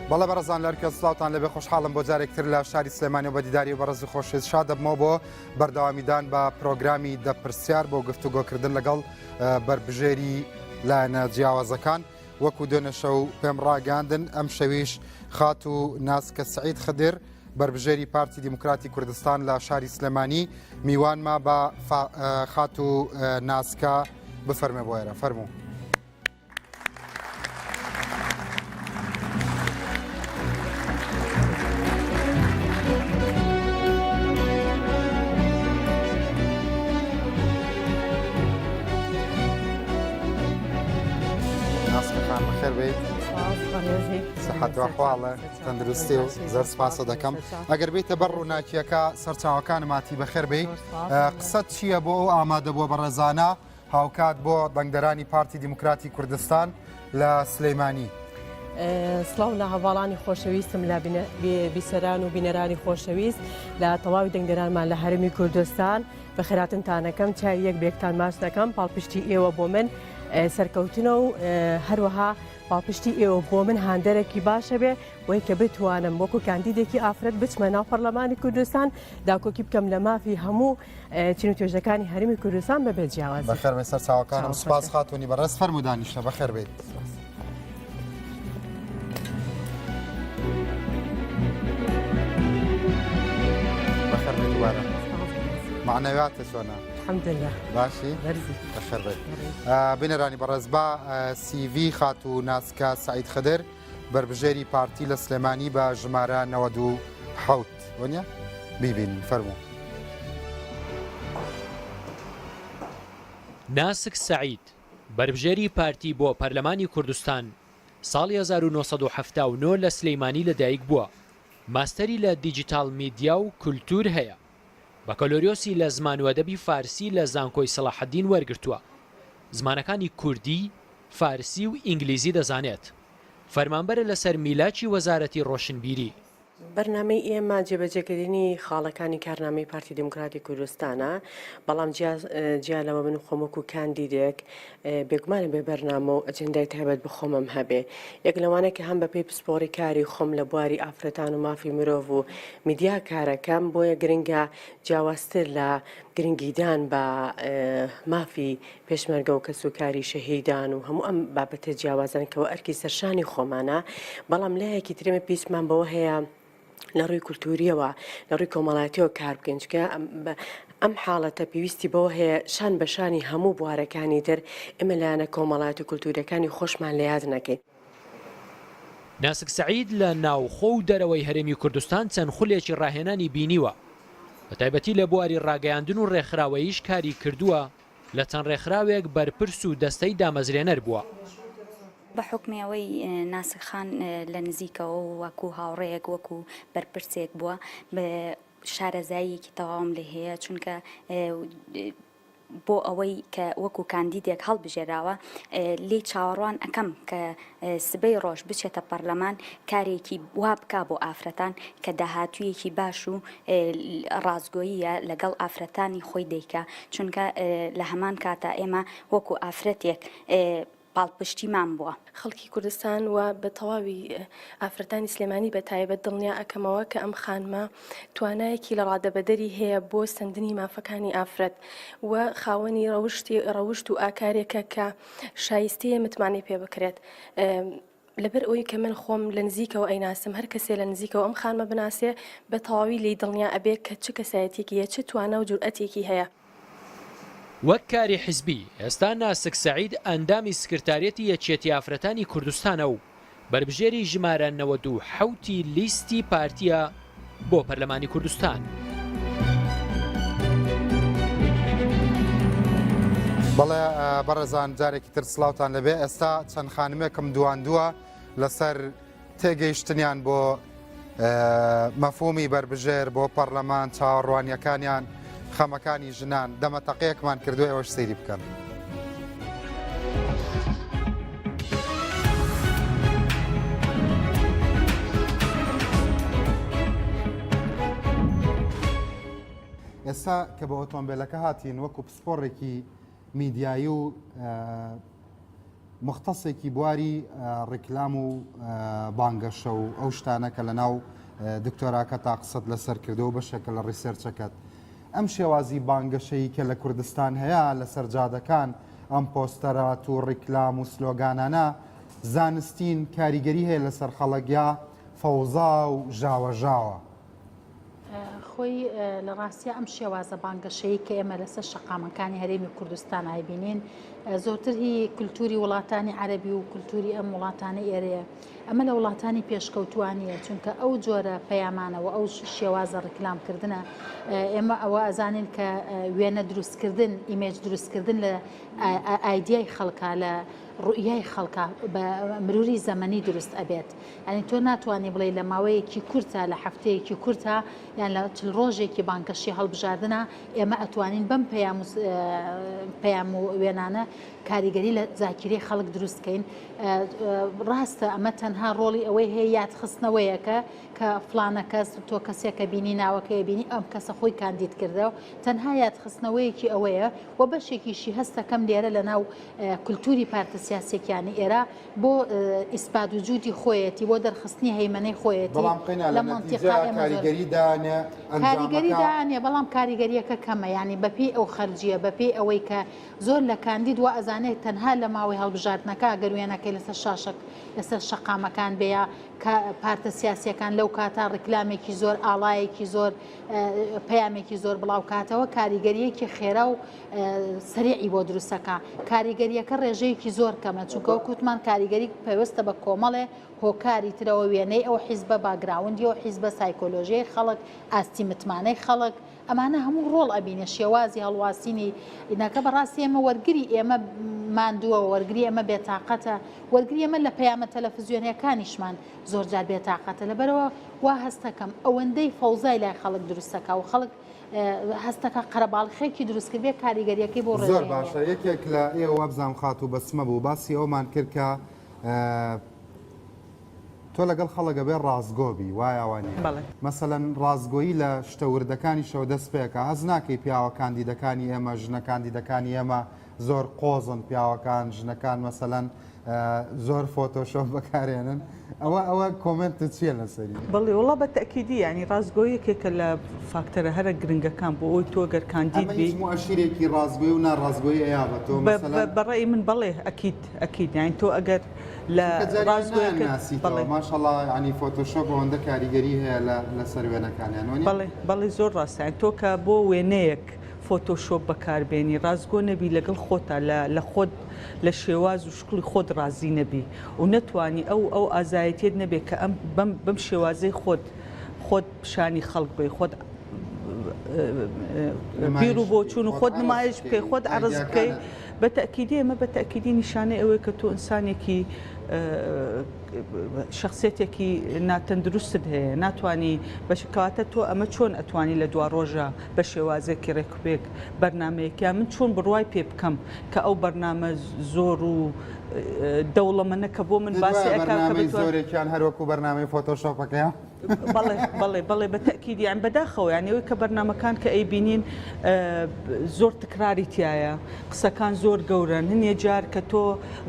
بەڵێ بەڕزان لەرکە سلااوان لەبێ خۆشحاڵم بۆ جارێکتر لە شاری سلێمانی و بەدیداری و بەڕزی خۆشویست شاد دەبمەوە بۆ بەردەوامیدان بە پرۆگرامی دەپرسیار بۆ گفتوگۆکردن لەگەڵ بربژێری لایەنە جیاوازەکان وەکو دوێنە شەو پێم ڕاگەاندن ئەم شەویش خات و ناسکە سعید خدر بربژێری پارتی دیموکراتی کوردستان لە شاری سلێمانی میوانما بە خات و ناسکە بفەرمێ بۆ ئێرە فەرموو. سەحەتواخواڵە تەندروستی و زەر سپاسە دەکەم ئەگەر بیتە بەڕ ڕووناکیەکە سەرچاوەکانماتی بەخێر بێ قسەت چییە بۆ ئەو ئامادەبووە بە ڕێزانە هاوکات بۆ بەنگدەرانی پارتی دیموکراتی کوردستان لە سلەیمانی. سڵاو لە هەواڵانی خۆشەویستم لە بیسەران و بینەرانی خۆشەویست لە تەواوی دەنگدەرانمان لە هەرمی کوردستان بە خێراتنتانەکەم چای یەک بێکتان ماچ دەکەم پاڵپشتی ئێوە بۆ من سەرکەوتنە و هەروەها پاڵپشتی ئێوە بۆ من هاندەرێکی باشە بێ وی کە بتوانم وەکو کاندیدێکی ئافرەت بچمە ناو پەرلەمانی کوردستان داکۆکی بکەم لە مافی هەموو چین و توێژەکانی هەرمی کوردستان بەبێت جیاواز. بەخێر سەر چاوەکانم سپاس خاتونی بەڕێز فەرمودانیشتە بەخێر بێت. بەخێر بێت دوبارە. معنەویاتە چۆنە؟ الحەمدلله. باشی؟ بەخێر بێت. بینەرانی بەڕێز بە CV خات و ناسکە سعید خدر بربژێری پارتی لە سلێمانی بە ژمارە 97 وەنیە؟ بیبین فەرموو. ناسک سعید بربژێری پارتی بۆ پەرلەمانی کوردستان ساڵی 1970 لە سلەیمانی لەدایک بووە. ماستەری لە دیجیتال میدیا و کولتور هەیە. بەکەلۆریۆسی لە زمان و ئەدەبی فارسی لە زانکۆی سەلاحەدین وەرگرتووە. زمانەکانی کوردی، فارسی و ئینگلیزی دەزانێت. فەرمانبەرە لەسەر میلاکی وەزارەتی ڕۆشنبیری. بەرنامەی ئێمە جێبەجێکردنی خاڵەکانی کارنامەی پارتی دیموکراتی کوردستانە بەڵام جیا لەوە من خۆمەکو کاندیدێک بێگومانە بێ بەرنامە و ئەجندای تایبەت بخۆمم هەبێ یەک لەوانە کە هەم بە پێی پسپۆری کاری خۆم لە بواری ئافرەتان و مافی مرۆڤ و میدیا کارەکەم بۆیە گرنگە جیاوازتر لە گرنگیدان بە مافی پێشمەرگە و کەسوکاری شەهیدان و هەموو ئەم بابەتە جیاوازانکەەوە ئەرکی سەرشانی خۆمانە بەڵام لایەکی ترێمە پێیسمان بەوە هەیە لە ڕووی کولتوریەوە لە ڕووی کۆمەڵاتیەوە کار بکەین چکە ئەم حاڵەتە پێویستی بەوە هەیە شان بەشانی هەموو بوارەکانی تر ئێمە لایەنە کۆمەڵات و کولتوریەکانی خۆشمان لە یاد نەکەین. ناسک سعید لە ناوخۆ و دەرەوەی هەرێمی کوردستان چەند خولێکی ڕاهێنانی بینیوە. بە تایبەتی لە بواری ڕاگەیاندن و ڕێکخراوەییش کاری کردووە لە چەند ڕێکخراوێک بەرپرس و دەستەی دامەزرێنەر بووە. بە حکمیەوەی ناسکخان لە نزیکەوە وەکو هاوڕێیەک وەکو بەرپرسێک بووە بە شارەزاییەکی تەواوم لێ هەیە چونکە بۆ ئەوەی کە وەکو کاندیدێک هەڵبژێراوە لێ چاوەڕوان ئەەکەم کە سبەی ڕۆژ بچێتە پەرلەمان کارێکی وا بکا بۆ ئافرەتان کە داهاتوویەکی باش و ڕازگۆییە لەگەڵ ئافرەتانی خۆی دەیکا چونکە لە هەمان کاتە ئێمە وەکو ئافرەتێک پاڵپشتیمان بووە. خەڵکی کوردستان و بە تەواوی ئافرەتانی سلێمانی بە تایبەت دڵنیا ئەکەمەوە کە ئەم خانمە توانایەکی لە ڕادەبەدەری هەیە بۆ سندنی مافەکانی ئافرەت و خاوەنی ڕەوشت و ئاکارێکە کە شایستەیە متمانەی پێ بکرێت. لەبەر ئەوی کە من خۆم لە نزیکەوە ئەیناسم هەر کەسێ لە نزیکەوە ئەم خانمە بناسێ بە تەواوی لی دڵنیا ئەبێت کە چ کەسایەتێکی هەیە چ توانە و جورئەتێکی هەیە. وەک کاری حزبی ئێستا ناسک سعید ئەندامی سکرتارێتی یەکێتی ئافرەتانی کوردستانە و بربژێری ژمارە 97 لیستی پارتیە بۆ پەرلەمانی کوردستان. بەڵێ بەڕێزان جارێکی تر سلااوان لەبێ ئێستا چەند خانمێکم دواندووە لەسەر تێگەیشتنیان بۆ مەفهومی بربژێر بۆ پەرلەمان چاوەڕوانیەکانیان خەمەکانی ژنان دەمەتەقەیەکمان کردووە ئەوەش سەیری بکەن. ئێستا کە بە ئۆتۆمبیلەکە هاتین وەکو پسپۆڕێکی میدیایی و مختصێکی بواری ڕیکلام و بانگەشە و ئەو شتانە کە لە ناو دکتۆراکە تا قسەت لەسەر کردو بەشێکە لە ڕیسێرچەکەت ئەم شێوازی بانگەشەی کە لە کوردستان هەیە لەسەر جادەکان ئەم پۆستەرات و ڕیکلام و سلۆگانانە زانستین کاریگەری هەیە لەسەر خەڵکیا فەوزا و ژاوەژاوە خۆی لە ڕاستیە ئەم شێوازە بانگەشەیە کە ئێمە لەسەر شەقامەکانی هەرێمی کوردستان هایبینین زۆرتر هی کولتوری وڵاتانی عەربی و کولتوری ئەم وڵاتانی ئێرەیە ئەمە لە وڵاتانی پێشکەوتوانیە چونکە ئەو جۆرە پەیامانەوە ئەو شێوازە ڕیکلامکردنە ئێمە ئەوە ئەزانین کە وێنە دروستکردن ئیمێج دروستکردن لە ئایدیای خەڵکە لە ڕوئیای خەڵکە بە مروری زەمەنی دروست ئەبێت ئەنی تۆ ناتوانانی بڵێ لە ماوەیەکی کورتە لە هەفتەیەکی کورتە یان لە چل ڕۆژێکی بانکەشی هەڵبژاردنە ئێمە ئەتوانین بەم پەیام و وێنانە کاریگەری لە زاکیری خەڵک دروستکەین ڕاستە ئەمە تەنها ڕۆڵی ئەوەی هەیە یادخستنەوەیەکە کە فلانە کەس تۆ کەسێکە بینی ناوەکەی بینی ئەم کەسە خۆی کاندید کردەوە تەنها یادخستنەوەیەکی ئەوەیە و بەشێکیشی هەستەکەم لێرە لە ناو کولتوری پارتە سیاسێکیانی ئێرە بۆ ئیسپاد و جوودی خۆیەتی بۆ دەرخستنی هەیمەنەی خۆیەتی لە کاریگەریدانێ بەڵام کاریگەریەکە کەمە ینی بەپی ئەو خەرجیە بەپی ئەوەی کە زۆر لە کاندید و ئەزانێت تەنها لە ماوەی هەڵبژاردنەکە گەروێنەکەی لەسەر شاشک لەسەر شەقامەکان بێە کە پارتە سیاسیەکان لەو کاتا ڕیکلامێکی زۆر ئاڵایەکی زۆر پەیامێکی زۆر بڵاو کاتەوە کاریگەریەکی خێرا و سەریعی بۆ دروستەکە کاریگەریەکە ڕێژەیەکی زۆر کەمە چونکە کوتمان کاریگەری پێوەستە بە کۆمەڵێ هۆکاری ترەوە وێنەی ئەو حیزبە باگراوندی و حیزبە سایکۆلۆژیای خەڵک ئاستی متمانەی خەڵک ئەمانە هەموو ڕۆڵ ئەبینە شێوازی هەڵواسینی ئینەکە بەڕاستی ئێمە وەرگری ئێمە ماندووە وەرگری ئەمە بێتاقەتە وەرگری ئەمە لە پەیامە تەلەڤیزیۆنیەکانیشمان زۆر جار بێتاقەتە لەبەرەوە وا هەستەکەم ئەوەندەی فەوزای لای خەڵک دروستەکە و خەڵک هەستەکە قەرەباڵخێکی دروستکردێ کاریگەریەکەی بۆ ڕێژەیە زۆر باشە یەکێک لە ئێوە بزانام خات و بەسمە بوو باسی ئەومان کرد کە تۆ لەگەڵ خەڵکە بێ ڕازگۆبی وایەوانێ مەسەلەن ڕازگۆیی لە شتەوردەکانی شەو دەست پێکە هەز ناکەی پیاوە کاندیدەکانی ئێمە ژنە کاندیدەکانی ئێمە زۆر قۆزن پیاوەکان ژنەکان مەسەلەن زۆر فۆتۆشۆپ بەکارێنن ئەوە کۆمنتت چیە لەسەری بەڵێ وڵا بە تەکیدی ینی ڕازگۆیەکێکە لە فاکتەرە هەرە گرنگەکان بۆ ئەوی تۆ گەر کاندید بی مؤشیرێکی ڕازگۆی و ناڕازگۆیی ئەیا بە تۆ بەڕێی من بەڵێ ئەکید یانی تۆ ئەگەر لە ڕازگۆیەکە ماشەڵڵا ینی فۆتۆشۆپ ئەوەندە کاریگەری هەیە لەسەر وێنەکانیان بەڵێ زۆر ڕاستە تۆ کە بۆ وێنەیەک فۆتۆشۆپ بەکاربێنی ڕازگۆ نەبی لەگەڵ خۆتە لە خۆت لە شێواز و شکڵی خۆت ڕازی نەبی و نەتوانی ئەو ئازایەتێت نەبێت کە ئەم بەم شێوازەی خۆت پیشانی خەڵک بێ خۆت بیر و بۆچوون و خۆت نمایش بکەی خۆت عەرز بکەی بە تەکیدی ئەمە بە تەکیدی نیشانەی ئەوەیە کە تۆ ئینسانێکی شخصێتێکی ناتەندروستت هەیە ناتوانانی بەشکاتە تۆ ئەمە چۆن ئەتوانی لە دوا ڕۆژە بە شێوازێکی ڕێکوپێک بەرنمەیەکە من چۆن بڕوای پێ بکەم کە ئەو بەرنامە زۆر و دەوڵەمەنە کە بۆ من باسی زۆرێکیان هەروەکو بەرنامەی فۆتۆشۆپەکەیە بەڵێ بە تەکیدیان بەداخەوە یانەوەی کە بەرنمەکان کە ئەی بینین زۆر تکراری تایە قسەکان زۆر گەورن هەنیە جار کە تۆ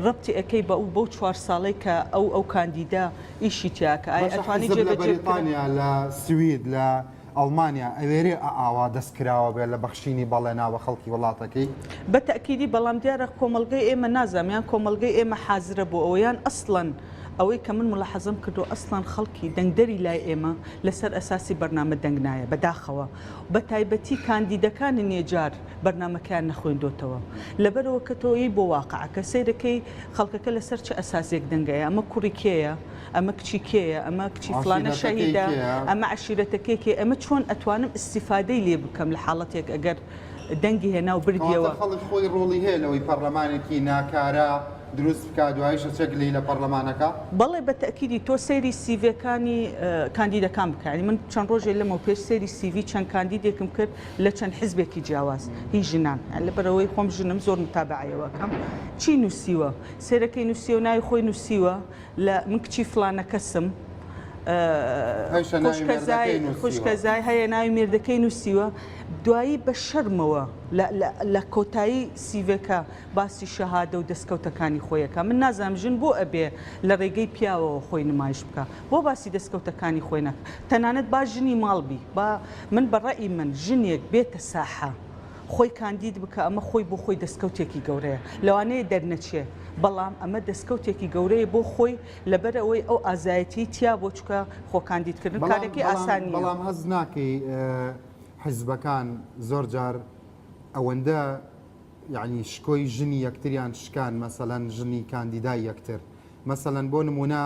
ڕەبتی ئەەکەی بەو 4 ساڵی کە ئەو کاندیدا ئیشی تیاکە ئەتوانی جێبەجێبریتانیا لە سوید لە ئەڵمانیا ئەوێرێ ئاوا دەستکراوە بێت لە بەخشینی بەڵێ ناوە خەڵکی وڵاتەکەی بە تەکیدی بەڵام دیارە کۆمەلگەی ئێمە نازانیان کۆمەلگەی ئێمە حازرە بۆ ئەویان ئەسڵەن ئەوەی کە من ملاحەزم کردو ئەسڵان خەڵکی دەنگدەری لای ئێمە لەسەر ئەساسی بەرنامە دەنگنایە بەداخەوە بە تایبەتی کاندیدەکانی نێجار بەرنمەکان نەخوێندۆتەوە لەبەرەوە کە تۆی بۆ واقعەکە سیرەکەی خەڵکەکە لەسەر چه ئەساسێک دەنگەیە ئەمە کوڕی کێیە ئەمە کچی کێیە ئەمە کچی فلانە شەهیدە ئەمە عشیرەتەکێکی ئەمە چۆن ئەتوانم ئیسیفادەی لێ بکەم لە حاڵەتێک ئەگەر دەنگی هێنا و بردیەوە خەڵک خۆی ڕۆڵی هەیە لەوەی پەرلەمانێکی ناکارە دروست بکات دواییشە چەکلی لە پەرلەمانەکە بەڵێ بە تەکیدی تۆ سەیری سیڤەکانی کاندیدەکان بکەنی من چەند ڕۆژێ لەمە پێش سەیری سیڤی چەند کاندیدێکم کرد لە چەند حیزبێکی جیاواز هی ژنان لەبەرەوەی خۆم ژنم زۆر متابعەوەکەم چی نووسیوە سێرەکەی نووسیوە ناوی خۆی نووسیوە لە من کچی فلانە کەسم خوشکەزای هەیە ناوی مێردەکەی نووسیوە دوایی بە شەرمەوە لە کۆتایی سیڤەکە باسی شەهادە و دەستکەوتەکانی خۆیەکە من نازانم ژن بۆ ئەبێ لە ڕێگەی پیاوەوە خۆی نمایش بکە بۆ باسی دەستکەوتەکانی خۆی نەکە تەنانەت با ژنی ماڵبی با من بەڕێی من ژنێک بێتە ساحە خۆی کاندید بکە ئەمە خۆی بۆ خۆی دەستکەوتێکی گەورەیە لەوانەیە دەرنەچێ بەڵام ئەمە دەستکەوتێکی گەورەیە بۆ خۆی لەبەر ئەوەی ئەو ئازایەتی تیا بۆ چکە خۆ کاندیدکردن کارێکی ئاسانی بەڵام هەز ناکەی حیزبەکان زۆر جار ئەوەندە یعنی شکۆی ژنی یەکتریان شکان مەسەلەن ژنی کاندیدای یەکتر مەسەلەن بۆ نمونە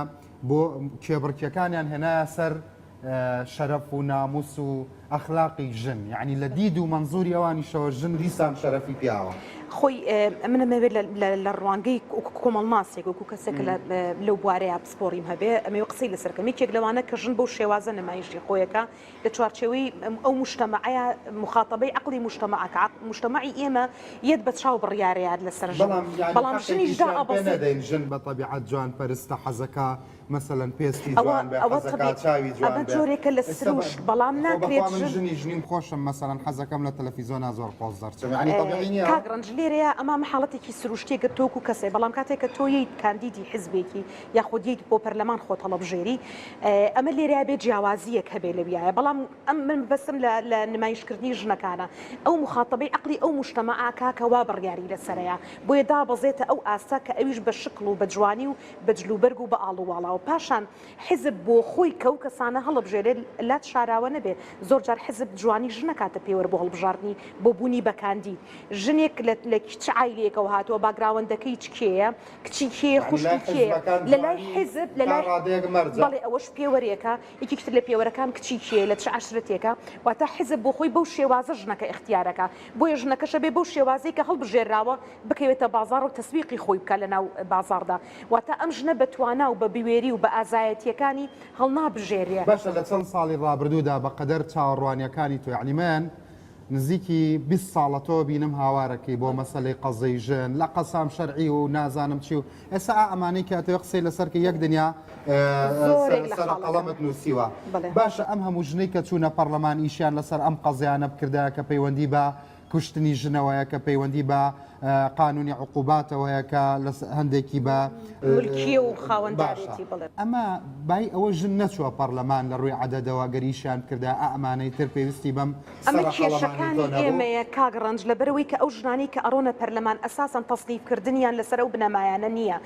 بۆ کێبڕکیەکانیان هێنایە سەر شەرەف و ناموس و ئەخلاقی ژن یعنی لە دید و منزوری ئەوانیشەوە ژن دیسان شەرەفی پیاوە خۆی منەمەوێت لە ڕوانگەی کۆمەڵناسێک وەکو کەسێک لەو بوارەیە پسپۆریم هەبێ ئەمە قسەی لەسەرکەمی کێک لەوانە کە ژن بەو شێوازە نمایشی خۆیەکە لە چوارچێوەی ئەو مشتەمەعەیە مخاتەبەی عقلی مشتەمەعەکە مشتەمەعی ئێمە یەت بە چاو بڕیارەیە لەسەر ژن بەڵام ژنیشدا ئەبەسێ ژن بە طەبیعەت جوان پەرستە حەزەکە مثلەن پێستی جوان بێ حەزەکە چاوی جوان بێ ئەمە جۆرێکە لە سروش بەڵام ناکرێت ژنیم خۆشم مەسەلەن حەزەکەم لە تەلەڤیزۆنا زۆر قۆز دەرچێت یعنی طەبیعی نییە کاگڕنج لێرەیە ئەمە حاڵەتێکی سروشتێکە تۆکو کەسێ بەڵام کاتێک کە تۆیت کاندیدی حزبێکی یاخودیت بۆ پەرلەمان خۆ تەڵەبژێری ئەمە لێرە بێت جیاوازیەک هەبێ لەویایە بەڵام ئەم من بەسم لە نمایشکردنی ژنەکانە ئەو مخاتەبەی عقلی ئەو مشتەمەعاکە کە وا بڕیاری لەسەرەیە بۆیە دابەزێتە ئەو ئاستا کە ئەویش بە شکڵ و بە جوانی و بە جلوبەرگ و بە ئاڵوواڵەوە پاشان حزب بۆ خۆی کەو کەسانە هەڵبژێرێت لات شاراوە نەبێ زۆر جار حزب جوانی ژنەکاتە پێوە بۆ هەڵبژاردننی بۆ بوونی بەکاندی ژنێک لە چ عیلێکەوە هاتووە باگراوەندەکەی چکێیە کچی کێ خوشکی کێ لە لای حزب لە لای بەڵێ ئەوەش پێوەرێکە یەکێکتر لە پێوەرەکان کچی کێ لە چ عشرەتێکە واتە حزب بۆ خۆی بەو شێوازە ژنەکە اختیارەکە بۆیە ژنەکەشە بێ بەو شێوازەی کە هەڵبژێراوە بکەوێتە بازار و تەسویقی خۆی بکە لەناو بازاردا واتە ئەم ژنە بەتوانە و بە بیوێری و بە ئازایەتیەکانی هەڵنابژێریە باشە لە چەند ساڵی ڕابردوودا بە قەدەر چاوەڕوانیەکانی تۆ یعنی من نزیکی 20 ساڵە تۆ بینم هاوارەکەی بۆ مەسەلەی قەزەی ژن لە قەسام شەرعی و نازانم چی و ئێستا ئەمانەی کاتێ قسەی لەسەر کە یەک دنیا قەڵەمت نووسیوە باشە ئەم هەموو ژنەی کە چوونە پەرلەمان ئیشیان لەسەر ئەم قەزیانە بکردایە کە پەیوەندی بە کوشتنی ژنەوەیە کە پەیوەندی بە قانونی عقوباتەوەیە کە هەندێکی بە ملکیە و خاوەنددارێتی بڵێ ئەمە بای ئەوە ژن نەچووە پەرلەمان لە ڕووی عەدەدەوە گەریشیان کردا ئەمانەی تر پێویستی بەم ئەمە کێشەکانی ئێمەیە کاگڕنج لەبەرەوەی کە ئەو ژنانی کە ئەڕۆنە پەرلەمان ئەساساً تەسنیفکردنیان لەسەر ئەو بنەمایانە نییە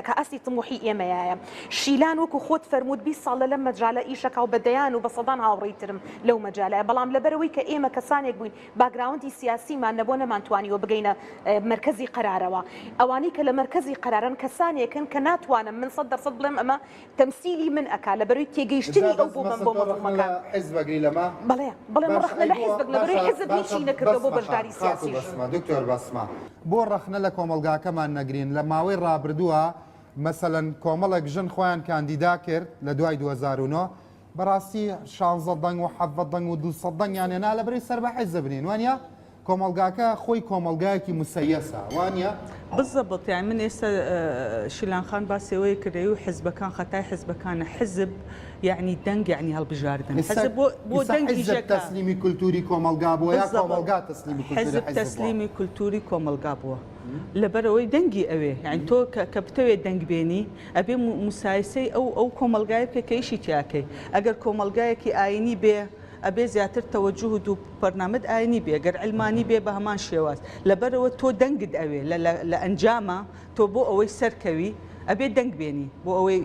کە ئەستی تموحی ئێمەیە شیلان وەکو خۆت فەرموود 20 ساڵ لەم مەجالە ئیشەکە و بەدەیان و بە سەدان هاوڕێیترم لەو مەجالەیە بەڵام لەبەرەوەی کە ئێمە کەسانێک بووین باگراوندی سیاسیمان نەبووە نەمانتوانیوە بگەینە مرکزی قرارەوە ئەوانی کە لە مرکزی قرارن کەسانێکن کە ناتوانم من 100% بڵێم ئەمە تەمسیلی من ئەکا لەبەروی تێگەیشتنی ئەو بۆ من بۆ مەفهومەکان حیزبەگری لەما بڵێ ڕخنە لە حیزب لەبەروی حیزب هیچی نەکردەوە بۆ بەشداری سیاسی دکتۆر بەسما بۆ ڕخنە لە کۆمەلگاکەمان نەگرین لە ماوەی ڕابردووە مەسەلەن کۆمەڵێک ژن خۆیان کاندیدا کرد لە دوای 2009 بەڕاستی 16 دەنگ و 7 دەنگ و 200 دەنگیان هێنا لەبەری سەر بە حیزب بنین وانە کۆمەلگاکە خۆی کۆمەلگایەکی مسەیەسە وانە بالضبط يعني من ئێستا شیلان خان باسەوەی کردی و حزبەکان خەتای حزبەکانە حزب يعني دەنگ يعني هەڵبژاردن حزب بۆ دەنگی تەسلیمی کولتوری کۆمەلگا بووە یا کۆمەلگا تەسلیمی حزب تەسلیمی کولتوری کۆمەلگا بووە لەبەرەوەی دەنگی ئەوێ يعني تۆ کە بتەوێت دەنگ بێنی ئەبێ مسایسەی ئەو کۆمەلگای بکە کە ئیشی تیاکەی ئەگەر کۆمەلگایەکی ئاینی بێ ئەبێ زیاتر تەوەجه و بەرنامەت ئاینی بێ گەر علمانی بێ بە هەمان شێواز لەبەرەوە تۆ دەنگت ئەوێ لە ئەنجامە تۆ بۆ ئەوەی سەرکەوی ئەبێ دەنگ بێنی بۆ ئەوەی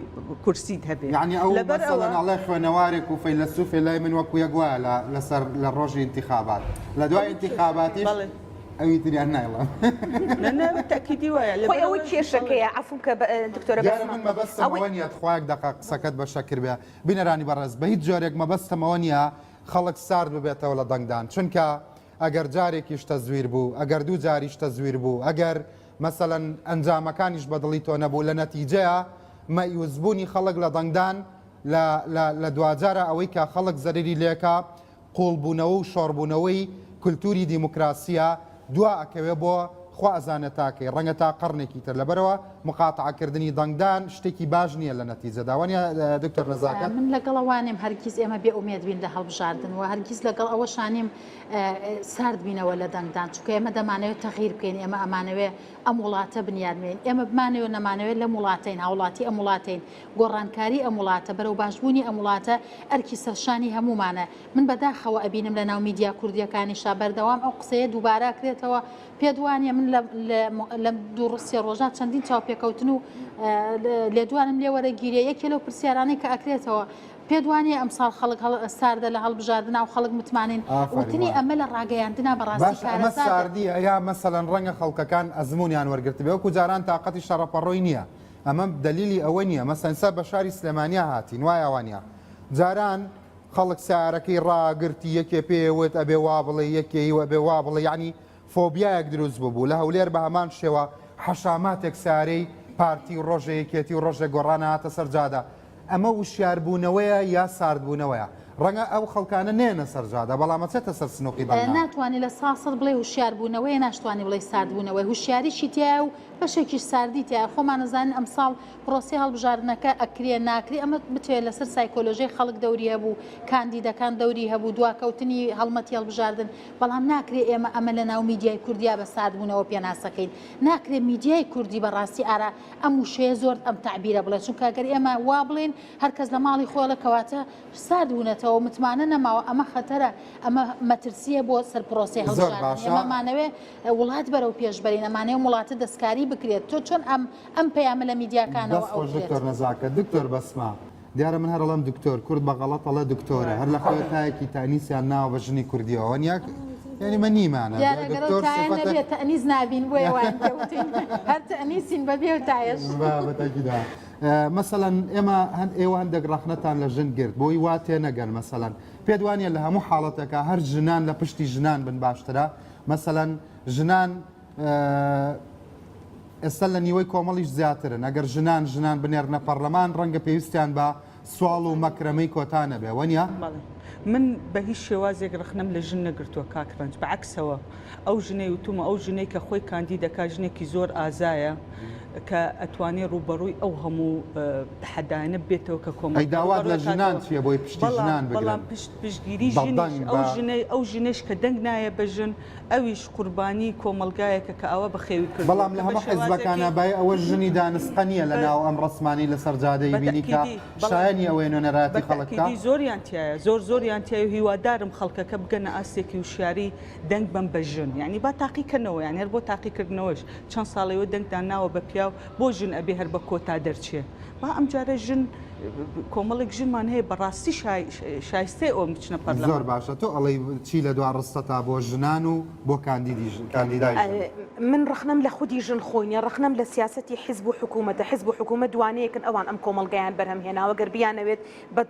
کورسیت هەبێ یعنی ئەو مەسەڵەن ئەڵێ خوێنەوارێک و فەیلسوفێ لای من وەکو یەکوایە لەسەر لە ڕۆژی انتخابات لە دوای انتخاباتیش ئەوی تریان نایڵم تاکیدی وایە ئەوەی کێشەکەیە عفوم کە دکتۆرە من مەبەستەوە نیە خوایەک دقا قسەکەت بە شەکر بێ بینەرانی بەڕێز بە هیچ جۆرێک مەبەستەمەوە نیە خەڵک سارد ببێتەوە لە دەنگدان چونکە ئەگەر جارێکیش تەزویر بوو ئەگەر دوو جاریش تەزویر بوو ئەگەر مەسەلەن ئەنجامەکانیش بەدڵی تۆ نەبوو لە نەتیجەیە مەیوزبوونی خەڵک لە دەنگدان لە دوجارە ئەوەی کە خەڵک زەریری لێکە قوڵبوونەوە و شۆڕبوونەوەی کولتوری دیموکراسیە دوا ئەکەوێ بۆ خوا ئەزانە تاکەی ڕەنگە تا قڕنێکی تر لەبەرەوە مقاتعکردنی دەنگدان شتێکی باش نییە لە نەتیجە داوانە دکتۆر نەزاکات من لەگەڵەوانیم هەرگیز ئێمە بێ ئومێد بین لە هەڵبژاردن و هەرگیز لەگەڵ ئەوە شانیم سارد بینەوە لە دەنگدان چونکە ئێمە دەمانەوێت تەغیر بکەین ئێمە ئەمانەوێت ئەم وڵاتە بنیادمێن ئێمە بمانەوە نەمانەوێت لە وڵاتین هاوڵاتی ئەم وڵاتین گۆڕانکاری ئەم وڵاتە بەرەو باشبوونی ئەم وڵاتە ئەرکی سەرشانی هەمومانە من بەداخەوە ئەبینم لە ناو میدیا کوردیەکانی شا بەردەوام ئەو قسەیە دووبارە کرێتەوە پێدوانە من لە دوو سێ ڕۆژات چەندین چاوپێکەوتن و لێدوانم لێ وەرەگیریە یەکێ لەو پرسیارانەی کە ئەکرێتەوە پێدوانێ ئەمساڵ خەڵک ساردە لە هەڵبژاردننا و خەڵک متمانین وتنی ئەمە لە ڕاگەیاندنا بەڕاستی ئەمە ساردیە یا مەسەلەن ڕەنگە خەڵکەکان ئەزممویان وەرگرت بێ وەکو جاران تااقەتی شەڕەپەڕۆی نییە ئەمە دلیلی ئەوە نییە مەسەنسا بە شاری سلێمانیا هاتین وای ئەوانە جاران خەڵک سیارەکەی ڕاگرتی یەکێ پێوت ئەبێ وا بڵێ یەکێیوە بێ وا بڵێ ینی فۆبیایەک دروست بوو لە هەولێر بە هەمان شێوە حەشاماتێک سارەی پارتی و ڕۆژەیەکێتی و ڕۆژێک گۆڕانە هاتە سەرجادا ئەمە وشیاربوونەوەیە یا ساردبوونەوەیە ڕەنگە ئەو خەڵکانە نێنە سەرجادا بەڵامە چێتە سەر سنووقی ناتوانانی لە ساسڵ بڵێ هوشیاربوونەوەی ناشتوانانی بڵێ ساردبوونەوەی هوشیاریشی تایە و بەشێکیش ساردی تایە خۆمان نەزانین ئەمساڵ پرۆسی هەڵبژاردنەکە ئەکرێ ناکری ئەمە بتوێت لەسەر سایکۆلۆژی خەڵک دەوری هەبوو کاندیدەکان دەوری هەبوو دواکەوتنی هەڵمەتی هەڵبژاردن بەڵام ناکرێ ئێمە ئەمە لە ناو میدیای کوردیا بە ساردبوونەوە پێناسەکەین ناکرێت میدیای کوردی بەڕاستی ئارا ئەم وشەیە زۆر ئەم تعبیرە بڵێ چونکە ئەگەر ئێمە وا بڵێن هەرکەس لە ماڵی خۆ لە کەواتە ساردبوونەتەوە متمانە نەماوە ئەمە خەتەرە ئەمە مەترسیە بۆ سەر پرۆسی هەڵبژاردن ئێمەمانەوێ وڵات بەرەو پێشبەرین ئەمانەیە وڵاتە دەستکاری بکرێت تۆ چۆن ئەم پەیامە لە میدیاکانەوە دکتۆر نەزاکە دکتۆر بەسما دیارە من هەرڵم دکتۆر کورد بە غەڵەتەڵە دکتۆرە هەر لە خۆی تایەکی تانیسیان ناوە بە ژنی کوردیەوە نیاک یعنی من نیمانە تەنیز نابین بۆ هەر تەنیسین بەبێ و تایش بەتەکیدا مەسەلەن ئێمە ئێوە هەندێک ڕەخنەتان لە ژن گرت بۆی وا تێنەگەن مەسەلەن پێ دوانە لە هەموو حاڵەتەکە هەر ژنان لە پشتی ژنان بن باشترە مەسەلەن ژنان ئێستا لە نیوەی کۆمەڵیش زیاترن ئەگەر ژنان بنێرنە پەرلەمان ڕەنگە پێویستیان بە سوال و مەکرەمەی کۆتانە بێ وەنیە؟ من بە هیچ شێوازێک ڕخنم لە ژن نەگرتووە کاکرنج بەعکسەوە ئەو ژنەی وتومە ئەو ژنەی کە خۆی کاندی دەکا ژنێکی زۆر ئازایە کە ئەتوانێت ڕوبەڕووی ئەو هەموو حەدانە بێتەوە کە کۆمەڵ داوات لە ژنان چیە بۆی پشتی ژنان بەڵام پشتگیری ئەو ژنەش کە دەنگ نایە بە ژن ئەویش قوربانی کۆمەلگایەکە کە ئەوە بەخێوی کرد بەڵام لە هەموو حیزبەکانە بای ئەوە ژنی دانسقە نییە لە ناو ئەم ڕسمانی لەسەر جادەی بینی کە شایانی ئەوەی نوێنەراتی خەڵکە زۆریان تایە زۆریان تای و هیوادارم خەڵکەکە بگەنە ئاستێکی وشیاری دەنگ بم بە ژن یعنی با تاقیکردنەوە یان هەر بۆ تاقیکردنەوەش چەند ساڵەوە دەنگدان ناوە بە پیا بۆ ژن ئەبێ هەر بە کۆتا دەرچێ با ئەم جارە ژن کۆمەڵێک ژنمان هەیە بەڕاستی شایستەی ئەو بچنە پەرلەمان زۆر باشە تۆ ئەڵێ چی لە دوا ڕستەتا بۆ ژنان و بۆ کاندیدای من ڕخنم لە خودی ژن خۆینە ڕخنم لە سیاستی حیزب و حکوومەتە حیزب و حکوومەت دوانەیەکن ئەوان ئەم کۆمەلگایان بەرهەم هێناوە گەر بیانەوێت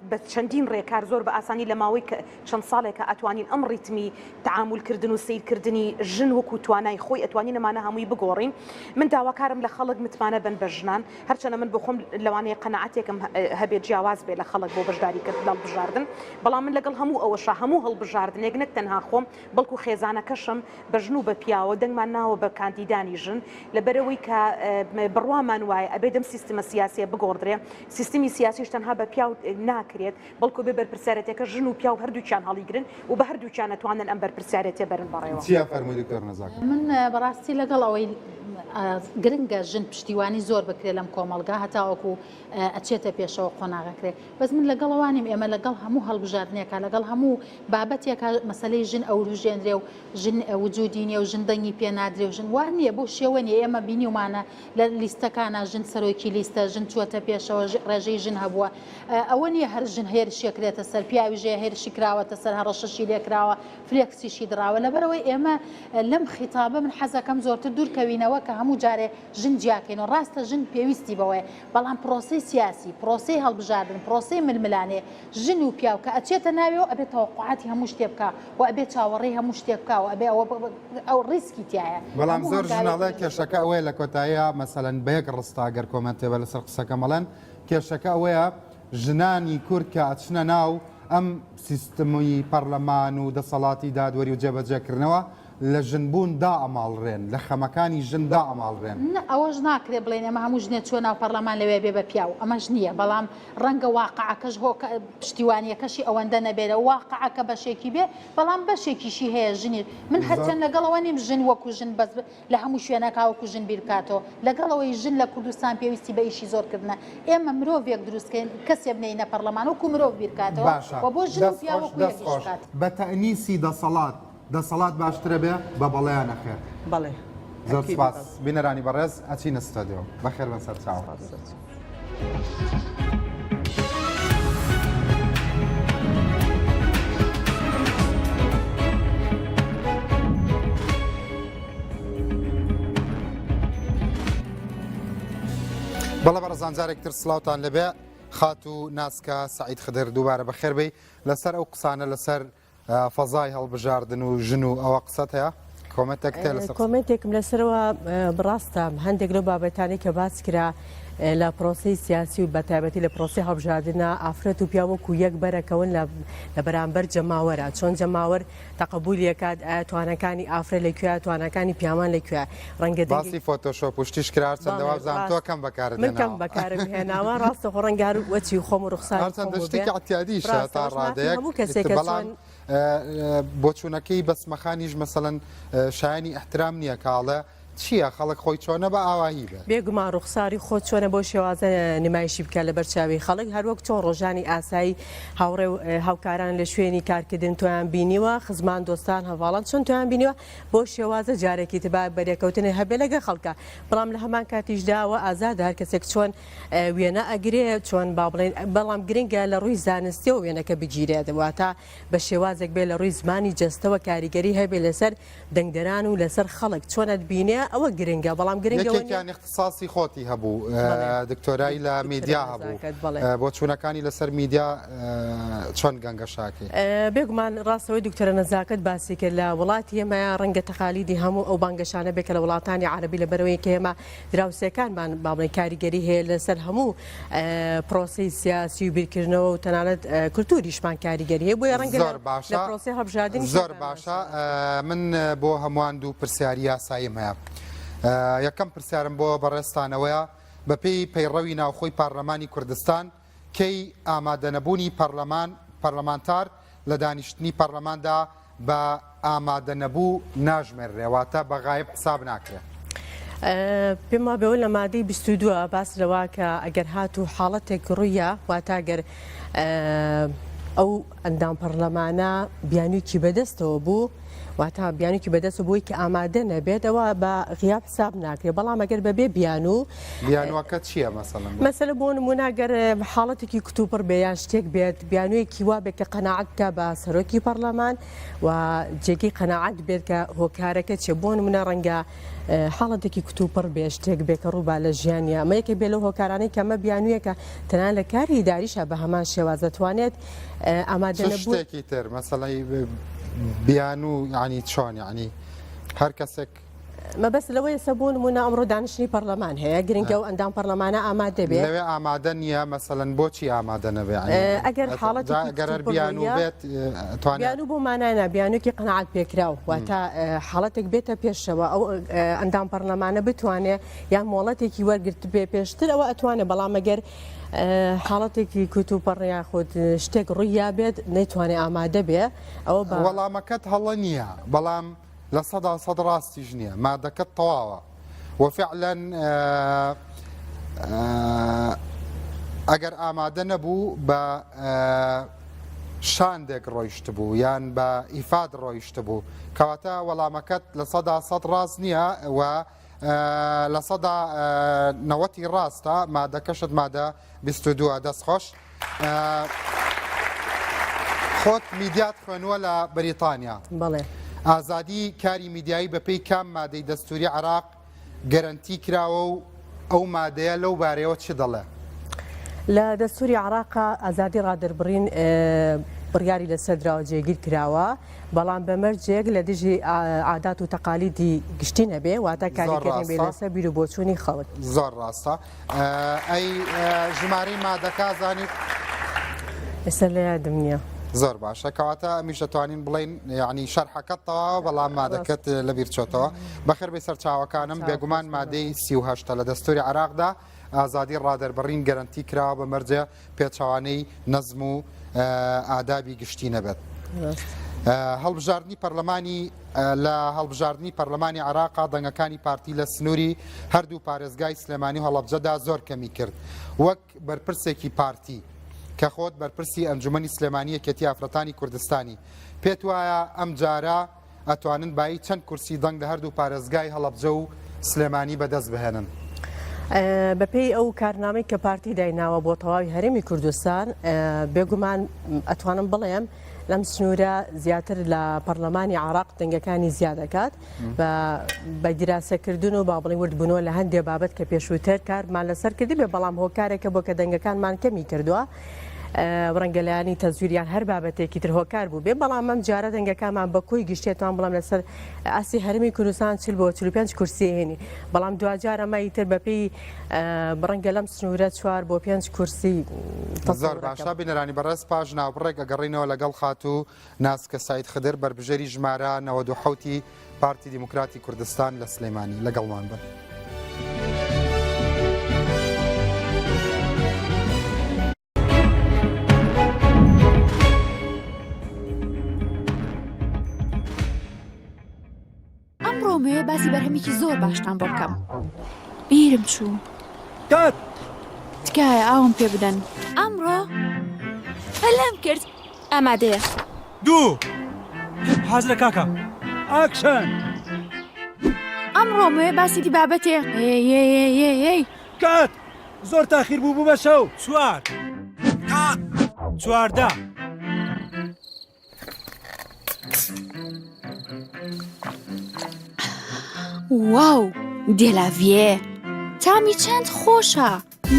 بە چەندین ڕێکار زۆر بە ئاسانی لە ماوەی چەند ساڵێکە ئەتوانین ئەم ڕیتمی تعاملکردن و سیرکردنی ژن وەکو توانای خۆی ئەتوانین ئەمانە هەمووی بگۆڕین من داواکارم لە خەڵک متمانە بن بە ژنان هەرچەنە من بخۆم لەوانەیە قەنەعەتێکم هەبێت جیاواز بێ لە خەڵک بۆ بەشداریکرد لە هەڵبژاردن بەڵام من لەگەڵ هەموو ئەوەشە هەموو هەڵبژاردنێک نەک تەنها خۆم بەڵکو خێزانەکەشم بە ژن و بە پیاوە دەنگمان ناوە بە کاندیدانی ژن لەبەرەوەی کە بڕوامان وایە ئەبێ دەم سیستمە سیاسیە بگۆڕدرێ سیستمی سیاسیش تەنها بە پیاو ناکرێت بەڵکو بێ بەرپرسیارەتێکە ژن و پیاو هەردووچیان هەڵیگرن و بە هەردووچیان ئەتوانن ئەم بەرپرسیارەتێ بەرن بەڕێوە چیا فەرمووی دکتۆر نەزاکە من بەڕاستی لەگەڵ ئەوەی گرنگە ژن پشتیوانی زۆر بکرێت لەم کۆمەلگا هەتاوەکو ئەچێتە پێشەوە قۆناغەکرێت بەس من لەگەڵەوانیم ئێمە لەگەڵ هەموو هەڵبژاردنێکە لەگەڵ هەموو بابەتێکە مەسلەی ژن ئەوروژێنرێ و ژن وجودینیە و ژن دەنگی پێ نادرێ و ژن وان نییە بۆ شێوە نیە ئێمە بینیومانە لە لیستەکانە ژن سەرۆکی لیستە ژن چوەتە پێشەوە ڕێژەی ژن هەبووە ئەوە نییە هەر ژن هێرشێکرێتە سەر پیاوی ژێ هێرشی کراوەتە سەر هەڕەشەشی لێکراوە فلێکسیشی دراوە لەبەرەوەی ئێمە لەم خیتابە من حەزەکەم زۆرتر دوورکەوینەوە کە هەموو جارێ ژن جیاکەین و ڕاستە ژن پێویستی بەوەیە بەڵام پرۆسی سیاسی پرۆسی هەڵبژاردن پرۆسی ململانێ ژن و پیاو کە ئەچێتە ناوێەوە ئەبێ تەوەقعاتی هەموو شتێ بکە و ئەبێ چاوەڕێی هەموو شتێ بکە و ئەبێ ئەو ڕیسکی تایە بەڵام زۆر ژناڵە کێشەکە ئەوەیە لە کۆتاییە مەسەلەن بە یەک ڕستاگەر کۆمنتێبە لەسەر قسەکە مەڵەن کێشەکە ئەوەیە ژنانی کورد کە ئەچنە ناو ئەم سیستمی پەرلەمان و دەسەڵاتی دادوەری و جێبەجێکردنەوە لە ژنبووندا ئەماڵڕێن لە خەمەکانی ژندا ئەماڵڕێن ئەوەش ناکرێت بڵێن ئەمە هەموو ژنێت چۆن ناو پەرلەمان لەوێ بێ بە پیاو ئەمەش نییە بەڵام ڕەنگە واقعەکەش هۆ پشتیوانیەکەشی ئەوەندە نەبێرە واقعەکە بەشێکی بێ بەڵام بەشێکیشی هەیە ژنی من هەرچەند لەگەڵەوە نیم ژن وەکو ژن بەس لە هەموو شوێنەکە وەکو ژن بیرکاتەوە لەگەڵەوەی ژن لە کوردستان پێویستی بە ئیشی زۆرکردنە ئێمە مرۆڤێک دروستکەین کەسێ بنینە پەرلەمان وەکو مرۆڤ بیرکاتەوە و بۆ ژن و پیا وەکو یەکیشکات بە تەنیسی دەسەڵات باشترە بێ بە بەڵەیانە خێر بەڵێ زۆر سپاس بینەرانی بەڕێز ئەچینە ستۆدیۆ بەخێر بەسەر چاو. بەڵە بەڕزان جارێکتر سلااوان لەبێ خات و ناسکە سعید خدر دووبارە بەخێر بی لەسەر ئەو قسانە لەسەر فەزای هەڵبژاردن و ژن و ئەوە قسەت هەیە کۆمنتێکم لەسەرەوە بڕاستە هەندێک لەو بابەتانی کە باس کرا لە پرۆسی سیاسی و بەتابەتی لە پرۆسی هەڵبژاردنە ئافرەت و پیاوەکو یەک بەرەکەون لە بەرامبەر جەماوەرە چۆن جەماوەر تەقبولیەکات توانەکانی ئافرە لەکوێ توانەکانی پیامان لەکوێ ڕەنگە باسی فۆتۆشۆپ پشتیش کرار چەندەوە بزانتۆ کەم بەکارێت کەم بەکارم هێناوە ڕاستە خۆ ڕەنگار وەچی خۆم و ڕوخسار چەندە شتێکی عتیادیشە تا ڕادەیەک بەڵام بۆ چوونەکەی بەسمەخانیش مەسەڵەن شایانی احترام نییە کاڵە چییە خەڵک خۆی چۆنە بە ئاواهی بێ بێگومان ڕوخساری خۆ چۆنە بۆ شێوازە نمایشی بکە لە بەرچاوی خەڵک هەروەک چۆن ڕۆژانی ئاسایی هاوڕێ و هاوکاران لە شوێنی کارکردن تۆیان بینیوە خزمان دۆستان هەواڵان چۆن تۆیان بینیوە بۆ شێوازە جارێکی تبا بەرێکەوتنی هەبێ لەگە خەڵکە بەڵام لە هەمان کاتیشداوە ئازادە هەر کەسێک چۆن وێنە ئەگرێ چۆن با بڵێن بەڵام گرنگە لە ڕووی زانستی و وێنەکە بگیرێت واتە بە شێوازێک بێ لە ڕووی زمانی جەستەوە کاریگەری هەبێ لەسەر دەنگدەران و لەسەر خەڵک چۆنت بینێ ئەوە گرنگە بەڵام گرنگیان اختصاصی خۆتی هەبوو دکتۆرایی لە میدیا هەبوو بۆ چوونەکانی لەسەر میدیا چۆن گەنگە شاکی بێگومان ڕاستەوەی دکتۆرە نەزاکت باسی کرد لە وڵاتی ئێمە ڕەنگە تەقالیدی هەموو ئەو بانگەشانە بێکە لە وڵاتانی عربی لە بەرەوەی کە ئێمە دراوسەکانمان باڵی کاریگەری هەیە لەسەر هەموو پرۆسی سیاسی و بیرکردنەوە و تەنانەت کولتوریشمان کاریگەری هەیە بۆیە ڕەنگە لە پرۆسی هەڵبژاردننی زۆر باشە من بۆ هەمووان دوو پرسیاری یاساییم هەیە یەکەم پرسیارم بۆ بەڕێستانەوەیە بەپێی پەیڕەوی ناوخۆی پارلەمانی کوردستان کەی ئامادەنەبوونی پەرلەمانتار لە دانیشتنی پەرلەماندا بە ئامادەنەبوو ناژمێرێواتە بەغایب حساب ناکرێت پێم وا بەوە لە مادەی 22 باس لەوە کە ئەگەر هات و حاڵەتێک ڕوویە واتاگەر ئەو ئەندام پەرلەمانە بیانوویکی بەدەستەوە بوو واتە بیانوویکی بەدەست بووی کە ئامادە نەبێتەوە بە غیاب حساب ناکرێت بەڵام ئەگەر بەبێ بیانوەکە چییە مەسەلە بۆ نموناگەر حاڵەتێکی کتوپڕ بێ یان شتێک بێت بیانوویەکی وا بێت کە قەناعەت بکە بە سەرۆکی پەرلەمان و جێگەی قەناعەت بێت کە هۆکارەکە چێ بۆ نمونە ڕەنگە حاڵەتێکی کتوپڕ بێ شتێک بێکە ڕووبا لە ژیانە ئەمە یەکە بێ لەو هۆکارانەی کەمە بیانوویەکە تەنان لە کاری داریشە بە هەمان شێوازە توانێت ئامادەنەبوو شتێکی تر مەسەڵەی بیانوو ینی چۆن ینی هەر کەسێک مەبەست لەوەی سەبوون نمونە ئەمڕۆ دانیشتنی پەرلەمان هەیە گرنگە و ئەندام پەرلەمانە ئامادە بێت لەوێ ئامادە نییە مەسەڵەن بۆچی ئامادە نەبێ ئەگەر حاڵەتگەر بیانوو بێت بیانوو بۆ مانایە بیانووکی قەناعەت پێکراو واتە حاڵەتێک بێتە پێشەوە ئەو ئەندام پەرلەمانە بتوانێت یان مۆڵەتێکی وەرگرت بێ پێشتر ئەوە ئەتوانێت بەڵام ئەگەر حاڵەتێکی کتوپڕ یاخود شتێک ڕوویا بێت نەیتوانێت ئامادە بێ ئەوە وەڵامەکەت هەڵە نییە بەڵام لە سەد ڕاستیش نییە مادەکەت تەواوە وفعلەن ئەگەر ئامادە نەبوو بە شاندێک ڕۆیشت بوو یان بە ئیفاد ڕۆیشت بوو کەواتە وەڵامەکەت لە سەد ڕاست نییە و لە سەدا نەوەتی ڕاستە مادەکەشت مادە 22 دەستخۆش خۆت میدیات خوێنووە لە بەریتانیا بەڵێ ئازادی کاری میدیایی بەپێی کام مادەی دەستوری عراق گەرنتی کراوە و ئەو مادەیە لەو بارەیەوە چی دەڵێ لە دەستوری عراقا ئازادی ڕادربڕین بڕیاری لەسەردراوە جێگیر کراوە بەڵام بەمەرجێک لە دژی عادات و تەقالیدی گشتی نەبێ واتە کاریگەری بێ لەسەر بیر و بۆچوونی خەڵک زۆر ڕاستە ئەی ژمارەی مادەکە زانیت ئێستا لە یادم نییە زۆر باشە کەواتە ئەمیش دەتوانین بڵین یعنی شەرحەکەت تەواوە بەڵام مادەکەت لەبیر چۆتەوە بەخێر بێ سەرچاوەکانم بێگومان مادەی 38 لە دەستوری عراقدا ئازادی ڕادەربڕین گەرانتی کراوە بە مەرجە پێچەوانەی نەزم و ئادابی گشتی نەبێت. هەڵبژاردننی پەرلەمانی لە هەڵبژاردننی پەرلەمانی عراقا دەنگەکانی پارتی لە سنووری هەردوو پارێزگای سلێمانی هەڵەبجەدا زۆر کەمی کرد وەک بەرپرسێکی پارتی کە خۆت بەرپرسی ئەنجومەنی سلێمانی یەکێتی ئافرەتانی کوردستانی پێت وایە ئەم جارە ئەتوانن بایی چەند کورسی دەنگ لە هەردوو پارێزگای هەڵەبجە و سلێمانی بەدەست بهێنن. بەپێی ئەو کارنامەی کە پارتی دایناوە بۆ تەواوی هەرێمی کوردستان بێگومان ئەتوانم بڵێم لەم سنوورە زیاتر لە پەرلەمانی عراق دەنگەکانی زیاد دەکات بە دیراسەکردن و با بڵێ وردبوونەوە لە هەندێک بابەت کە پێشووتر کارمان لەسەر کردی بێ بەڵام هۆکارێکە بۆ کە دەنگەکانمان کەمی کردووە ڕەنگەلایانی تەزویریان هەر بابەتێکی تر هۆکار بوو بێ بەڵام ئەم جارە دەنگەکانمان بە کۆی گشتێتوان بڵام لەسەر ئاسی هەرمی کوردستان 45 کورسی هێنی بەڵام دوجار ئەمای تر بەپێی ڕەنگە لەم سنوورە 4 بۆ 5 کورسی زۆر باشە بینەرانی بەڕێز پاش ناوبڕێک ئەگەڕینەوە لەگەڵ خاتوو ناسکە سعید خدر بربژێری ژمارە 97 پارتی دیموکراتی کوردستان لە سلێمانی لەگەڵمان بن. ئەمڕۆمێ باسی بەرهەمێکی زۆر باشتان بۆ بکەم. بیرم چوو. کات تکایە ئاوم پێ بدەن. ئەمڕۆ هەلام کرد. ئامادەیە. دوو حازرە کاکە. ئاکشن. ئەمڕۆمێ باسی دی بابەتێ. کات زۆر تاخیر بوو بوو بە شەو. 4 کات 14. واو دێلاڤیێ تامی چەند خۆشە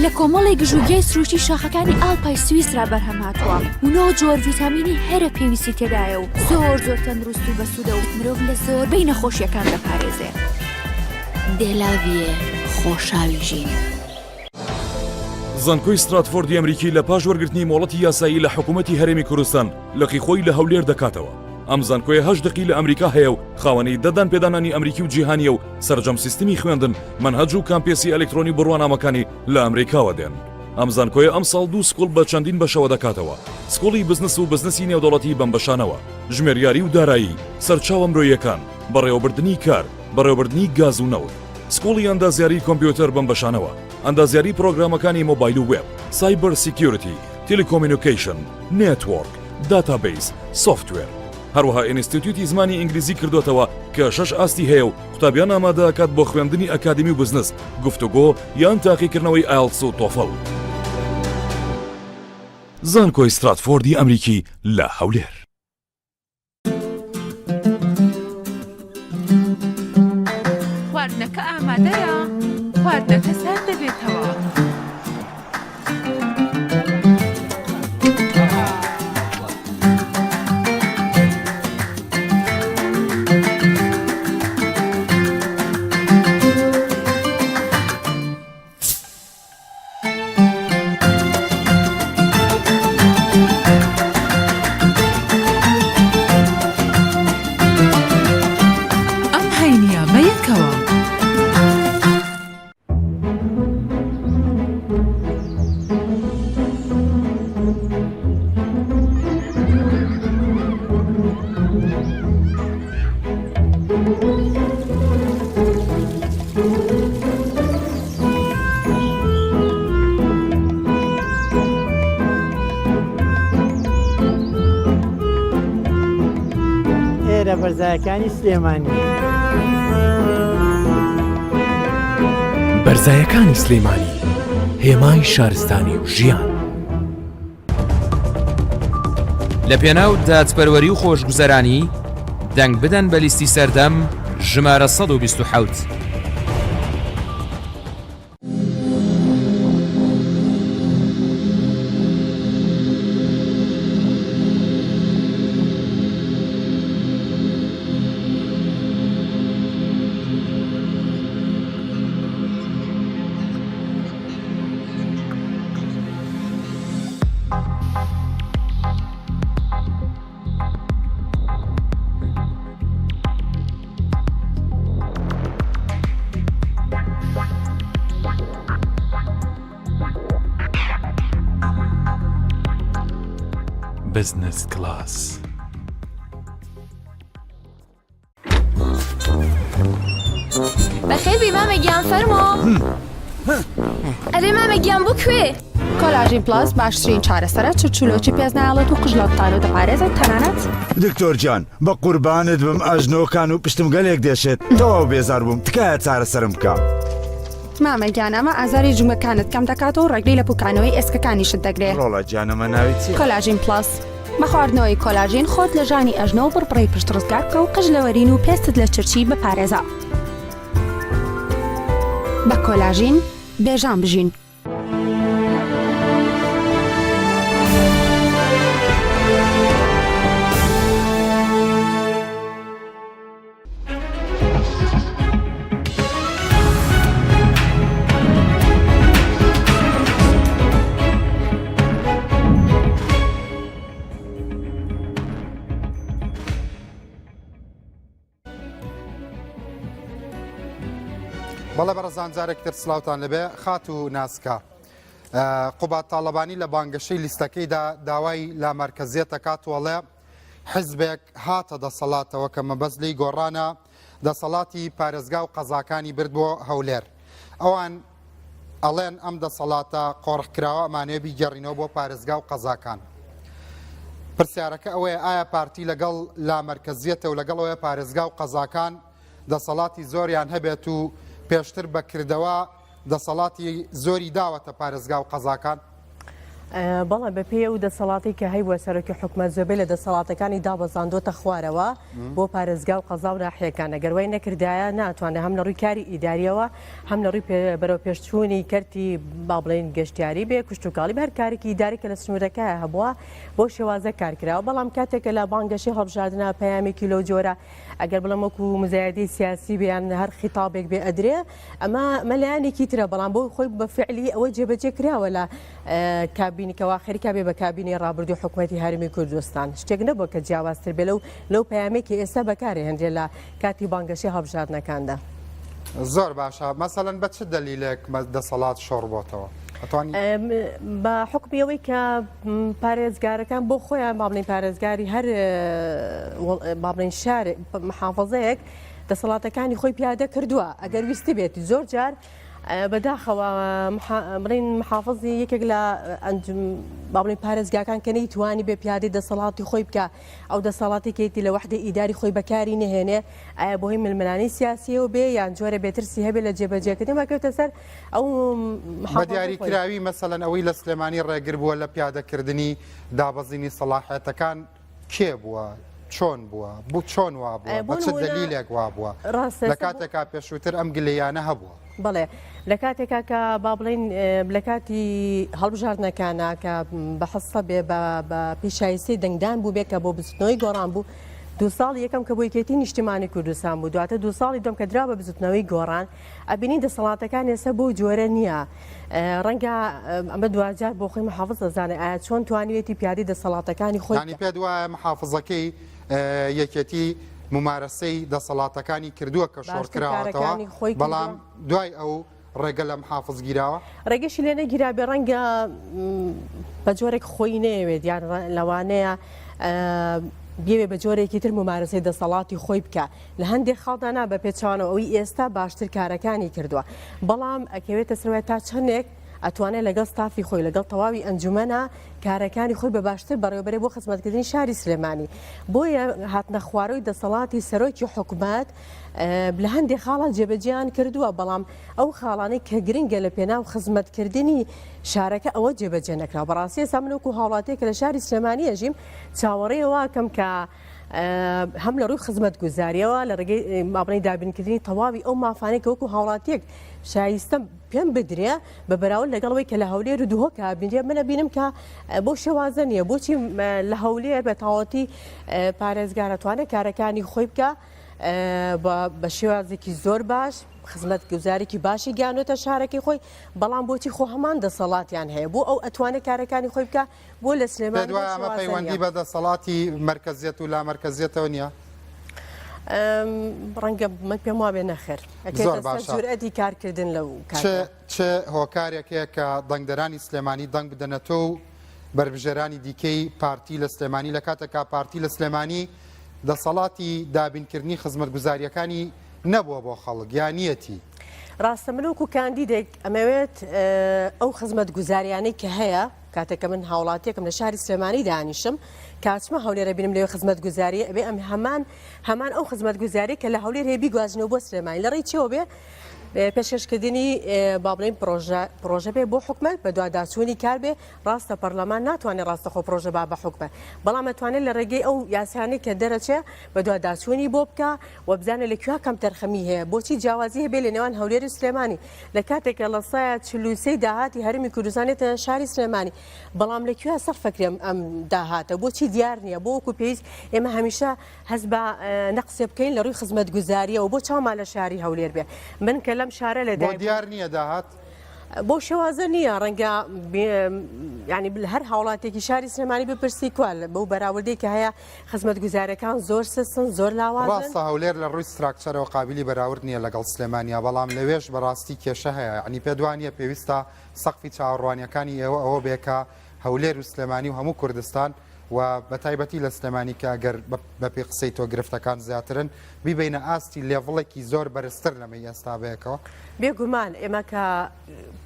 لە کۆمەڵی گژوگەی سروشتی شاخەکانی ئاڵپای سویسرا بەرهەم هاتووە و 9 جۆر ڤیتامینی هەرە پێویستی تێدایە و زۆر تەندروست و بەسوودە و مرۆڤ لە زۆربەی نەخۆشیەکان دەپارێزێ. دێلاڤیێ خۆشاوی ژین. زانکۆی ستراتفۆردی ئەمریکی لە پاش وەرگرتنی مۆڵەتی یاسایی لە حکوومەتی هەرێمی کوردستان لەقی خۆی لە هەولێر دەکاتەوە. ئەم زانکۆیە 8 دقی لە ئەمریکا هەیە و خاوەنەی دەدان پێدانانی ئەمریکی و جیهانیە و سەرجەم سیستمی خوێندن منهەج و کامپێسی ئەلکترۆنی بڕوانامەکانی لە ئەمریکاوە دێن. ئەم زانکۆیە ئەم ساڵ 2 سکوڵ بە چەندین بەشەوە دەکاتەوە. سکوڵی بزنس و بزنسی نێودەوڵەتی بەمبەشانەوە، ژمێریاری و دارایی، سەرچاو ئەمرۆیەکان، بەڕێوەبردننی کار، بەڕێوەبردننی گاز و نەوت، سکوڵی ئەندازیاری کۆمپیوتەر بەمبەشانەوە، ئەندازیاری پرۆگرامەکانی مۆبایل و وێب، سایبەر سیکیۆریتی، تێلیکۆمینیکیشن، نێتوۆرک، داتابیس، سۆفتوێر. هەروەها ئینستیتوتی زمانی ئینگلیزی کردوتەوە کە 6 ئاستی هەیە و قوتابیان ئامادەکات بۆ خوێندنی ئەکادمی و بزنس، گفتوگۆ یان تاقیکردنەوەی ئایلتس و تۆفڵ. زانکۆی ستراتفۆردی ئەمریکی لە هەولێر. خواردنەکە ئامادەیە، خواردنەکە سارد دەبێتەوە. بەرزایەکانی سلێمانی بەرزایەکانی سلێمانی هێمای شارستانی و ژیان لە پێناو دادپەروەری و خۆشگوزەرانی دەنگ بدەن بە لیستی سەردەم ژمارە 127. بزنس كلاس. بەخێبی مامەگیان فەرمۆ ئەرێ مامەگیان بۆ کوێ؟ کۆلاژین پلاس باشترین چارەسەرە چرچولۆکی پێز نایڵێت و قژڵەتان و دەپارێزێت تەنانەت دکتۆر جان بە قوربانت بم ئەژنۆکان و پشتم گەلێک دێشێت تەواو بێزار بووم تکایە چارەسەرم بکە. مامەگیان ئەمە ئازاری جومەکانت کەم دەکاتەوە و ڕێگری لە پوکانەوەی ئێسکەکانیشت دەگرێت. ڕۆڵە جانەمە ناوی چیە؟ کۆلاژین پلاس بە خواردنەوەی کۆلاژین خۆت لە ژانی ئەژنۆ و بڕپڕی پشت ڕزگار بکە و قژ لەوەرین و پێستت لە چرچی بپارێزە. بە کۆلاژین بێژان بژین. بەڵێ بەڕزان جارێکتر سلااوان لەبێ خات و ناسکە قوبات تاالبانی لە بانگەشەی لیستەکەیدا داوای لا مرکزیەت دەکاتوەڵێ حزبێک هاتە دەسەڵاتەوە کە مەبەست لی گۆڕانە دەسەڵاتی پارێزگا و قەزاکانی برد بۆ هەولێر ئەوان ئەڵێن ئەم دەسەڵاتە قۆڕحکراوە ئەمانەیە بیگەڕینەوە بۆ پارێزگا و قەزاکان. پرسیارەکە ئەوەیە ئایا پارتی لەگەڵ لا مرکزیەتە و لەگەڵەوەی پارێزگا و قەزاکان دەسەڵاتی زۆریان هەبێت و پێشتر بەکردەوە دەسەڵاتی زۆری داوەتە پارێزگا و قەزاکان؟ بەڵێ بە پێ و دەسەڵاتی کە هەیوە سەرۆکی حکومەت زۆربەی لە دەسەڵاتەکانی دابەزاندۆتە خوارەوە بۆ پارێزگا و قەزا و ناحیەکان ئەگەروای نەکردایە ناتوانێت هەم لە ڕووی کاری ئیداریەوە هەم لە ڕووی بەرەو پێشچوونی کەرتی با بڵێن گەشتیاری بێ کوشتتوکاڵی بە هەر کارێکی ئیداری کە لە سنوورەکە هەبووە بۆ شێوازە کارکراوە بەڵام کاتێکە لە بانگەشەی هەڵبژاردنە پەیامێکی لەو جۆرە ئەگەر بڵێم وەکو مزایدی سیاسی بیان هەر خیتابێک بێ ئەدرێ ئەمە مەلایەنێکی ترە بەڵام بۆ خۆی بە فعلی ئەوە جێبەجێ کراوە لە کابینیکەوە خەریکا بێ بە کابینی ڕابردوو حکوومەتی هەرمی کوردستان شتێک نەبووە کە جیاوازتر بێ لەو پەیامێکی ئێستا بەکارێ هەندێک لە کاتی بانگەشەی هەڵبژاردنەکاندا. زۆر باشە مەسەڵەن بە چ دەلیلێک دەسەڵات شۆڕ بۆتەوە؟ بە حکمیەوەی کە پارێزگارەکان بۆ خۆیان بابلین پارێزگاری هەر بابلین شار محافظەیەک دەسەڵاتەکانی خۆی پیادە کردووە ئەگەر ویستی بێتی زۆر جار بەداخەوە بڵین محافظی یەکێک لە بابلین پارێزگاکان کە نەیتوانی بێ پیادی دەسەڵاتی خۆی بکە ئەو دەسەڵاتی کەیتی لە وحدە ئیداری خۆی بەکاری نهێنێ ئایا بۆ هی ململانی سیاسیەوە بێ یان جۆرە بێترسی هەبێ لە جێبەجێکردن ماکەوتە سەر ئەو دیاریکراوی مەسەڵەن ئەوەی لە سلێمانی ڕێگر بووە لە پیادەکردنی دابەزینی سەلاحەتەکان کێ بووە؟ چۆن بووە؟ بوو چۆن وا بووە؟ بە چ دەلیلێک وا بووە؟ لە کاتێکا پێشووتر ئەم گلەیانە هەبووە. بڵێ لە کاتێکا کە با بڵین لە کاتی هەڵبژاردنەکانە کە بە حەسە بێ بە پیشایستی دەنگدان بوو بێ کە بۆ بزوتنەوەی گۆڕان بوو 2 ساڵی یەکەم کە بۆ یەکێتی نیشتیمانی کوردستان بوو دواتە 2 ساڵی دۆم کە درا بە بزوتنەوەی گۆڕان ئەبینی دەسەڵاتەکان ێستا بۆ جۆرە نییە ڕەنگە ئەمە دوجار بۆ خۆی محافظ دەزانێ ئایا چۆن توانیوێتی پیادی دەسەڵاتەکانی خۆی پێ دوایە محافظەکەی یەکێتی ممارەسەی دەسەڵاتەکانی کردووە کە شۆڕکراوەتەوە بەڵام دوای ئەو ڕێگە لە محافظ گیراوە ڕێگەشی لێ نەگیرا بێ ڕەنگە بە جۆرێک خۆی نەیەوێت یان لەوانەیە بێوێ بە جۆرێکی تر ممارەسەی دەسەڵاتی خۆی بکە لە هەندێک خاڵدانا بە پێچوانەوە ئەوی ئێستا باشتر کارەکانی کردووە بەڵام ئەکەوێتە سەروای تا چەندێک ئەتوانێت لەگەڵ ستافی خۆی لەگەڵ تەواوی ئەنجومەنە کارەکانی خۆی بە باشتر بەڕێوەبەرێ بۆ خزمەتکردنی شاری سلێمانی بۆیە هاتنە خوارەوەی دەسەڵاتی سەرۆکی حکوومەت لە هەندێک خاڵان جێبەجیان کردووە بەڵام ئەو خاڵانەی کە گرنگە لە پێناو خزمەتکردنی شارەکە ئەوە جێبەجێ نەکرا بەڕاستی ئێستا من وەکو هاوڵاتێک لە شاری سلێمانی ئەژیم چاوەڕێەوە کەم کە هەم لە ڕووی خزمەت گوزاریەوە لە ڕێگەی مابنەی دابینکردنی تەواوی ئەو مافانێک کە وەکو هاوڵاتیەک شایستە پێم بدرێ بە بەراورد لەگەڵەوەی کە لە هەولێر و دووهۆکە بینێ منە بینم کە بۆ شێوازە نییە بۆچی لە هەولێر بە تاوەتی پارێزگارەتوانێت کارەکانی خۆی بکە بە شێوازێکی زۆر باش خزمەت گوزارێکی باشی گیانۆتە شارەکەی خۆی بەڵام بۆچی خۆ هەمان دەسەڵاتیان هەیە بۆ ئەو ئەتوانێت کارەکانی خۆی بکە بۆ لە سلێمانی ئەمە پەیوەندی بە دەسەڵاتی مرکزیەت و لا مرکزیەتەوە نییە ڕەنگە پێم وابێ نەخێر جورئەتی کارکردن لەو چه هۆکارێکەیە کە دەنگدەرانی سلێمانی دەنگ بدەنێتەوە و بربژێرانی دیکەی پارتی لە سلێمانی لە کاتێکا پارتی لە سلێمانی دەسەڵاتی دابینکردنی خزمەتگوزاریەکانی نەبووە بۆ خەڵک یانیەتی ڕاستە منوەکو کاندیدێک ئەمەوێت ئەو خزمەت گوزاریانەی کە هەیە کاتێکە من هاوڵاتیەکەم لە شاری سلێمانی دانیشم کاتچمە هەولێرە بینم لێ خزمەت گوزاری ئەبێ ئەم هەمان ئەو خزمەت گوزاری کە لە هەولێر هەیە بیگوازنەوە بۆ سلێمانی لە ڕێی چێوە بێ پێشکەشکردنی با بڵین پرۆژە بێ بۆ حکومەت بە دواداچوونی کار بێ ڕاستە پەرلەمان ناتوانێت ڕاستەخۆ پرۆژە با بە حکومە بەڵام ئەتوانێت لە ڕێگەی ئەو یاسانی کە دەرەچێ بە دواداچوونی بۆ بکە و بزانە لەکوێ کەم تەرخەمی هەیە بۆچی جیاوازی هەبێ لە نێوان هەولێر و سلێمانی لە کاتێکە لە سایە چلووسەی داهاتی هەرمی کوردستانێتە شاری سلێمانی بەڵام لەکوێ سەر فەکرێم ئەم داهاتە بۆچی دیار نییە بۆ وەکو پێویست ئێمە هەمیشە هەست بە نەقسێ بکەین لە ڕووی خزمەت گوزاریەوە بۆ چاما لە شاری هەولێر بێ من کە لەم شارە لە دیار نییە داهات بۆ شێوازە نییە ڕەنگە ینی هەر هاوڵاتێکی شاری سلێمانی بپرسی کوال بەو بەراوردەی کە هەیە خزمەت گوزارەکان زۆر سسن زۆر لاوازن ڕاستە هەولێر لە ڕووی ستراکچەرەوە قابلی بەراورد نییە لەگەڵ سلێمانیا بەڵام لەوێش بەڕاستی کێشە هەیە ینی پێدوانیە پێویستە سەقفی چاوەڕوانیەکانی ئێوە ئەوە بێکە هەولێر و سلێمانی و هەموو کوردستان و بە تایبەتی لە سلێمانی کە ئەگەر بەپێ قسەی تۆ گرفتەکان زیاترن بیبینە ئاستی لێڤڵێکی زۆر بەرزتر لەمە ئێستا بەیەکەوە بێگومان ئێمە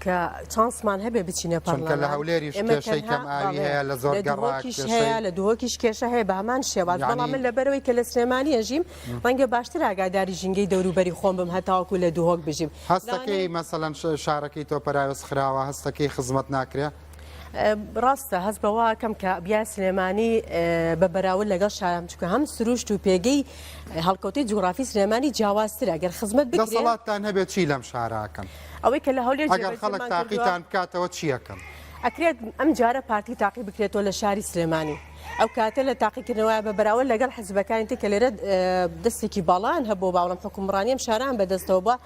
کە چانسمان هەبێ بچینە پەرلەمان لە هەولێریش کێشەی کەم ئاوی هەیە لە زۆر گەڕاکیش هەیە لە دووەکیش کێشە هەیە بە هەمان شێواز بەڵام من لەبەرەوەی کە لە سلێمانی ئەژیم ڕەنگە باشتر ئاگاداری ژینگەی دەوروبەری خۆم بم هەتاوەکو لە دووهۆک بژیم هەستەکەی مەسەڵەن شارەکەی تۆ پەراوێز خراوە هەستەکەی خزمەت ناکرێ ڕاستە هەست بەواکەم کە بیا سلێمانی بە بەراورد لەگەڵ شارم چکە هەم سروشت و پێگەی هەڵکەوتەی جوغرافی سلێمانی جیاوازترە ئەگەر خزمەت بکرێت دەسەڵاتتان هەبێت چی لەم شاراکەن ئەوەی کە لە هەولێر ئەگەر خەڵک تاقیتان بکاتەوە چیەکەن ئەکرێت ئەم جارە پارتی تاقی بکرێتەوە لە شاری سلێمانی ئەو کاتە لە تاقیکردنەوە بە بەراورد لەگەڵ حزبەکانی تر کە لێرە دەستێکی باڵان هەبوو باوەڵام حکومڕانیم شاران بەدەستەوە بووە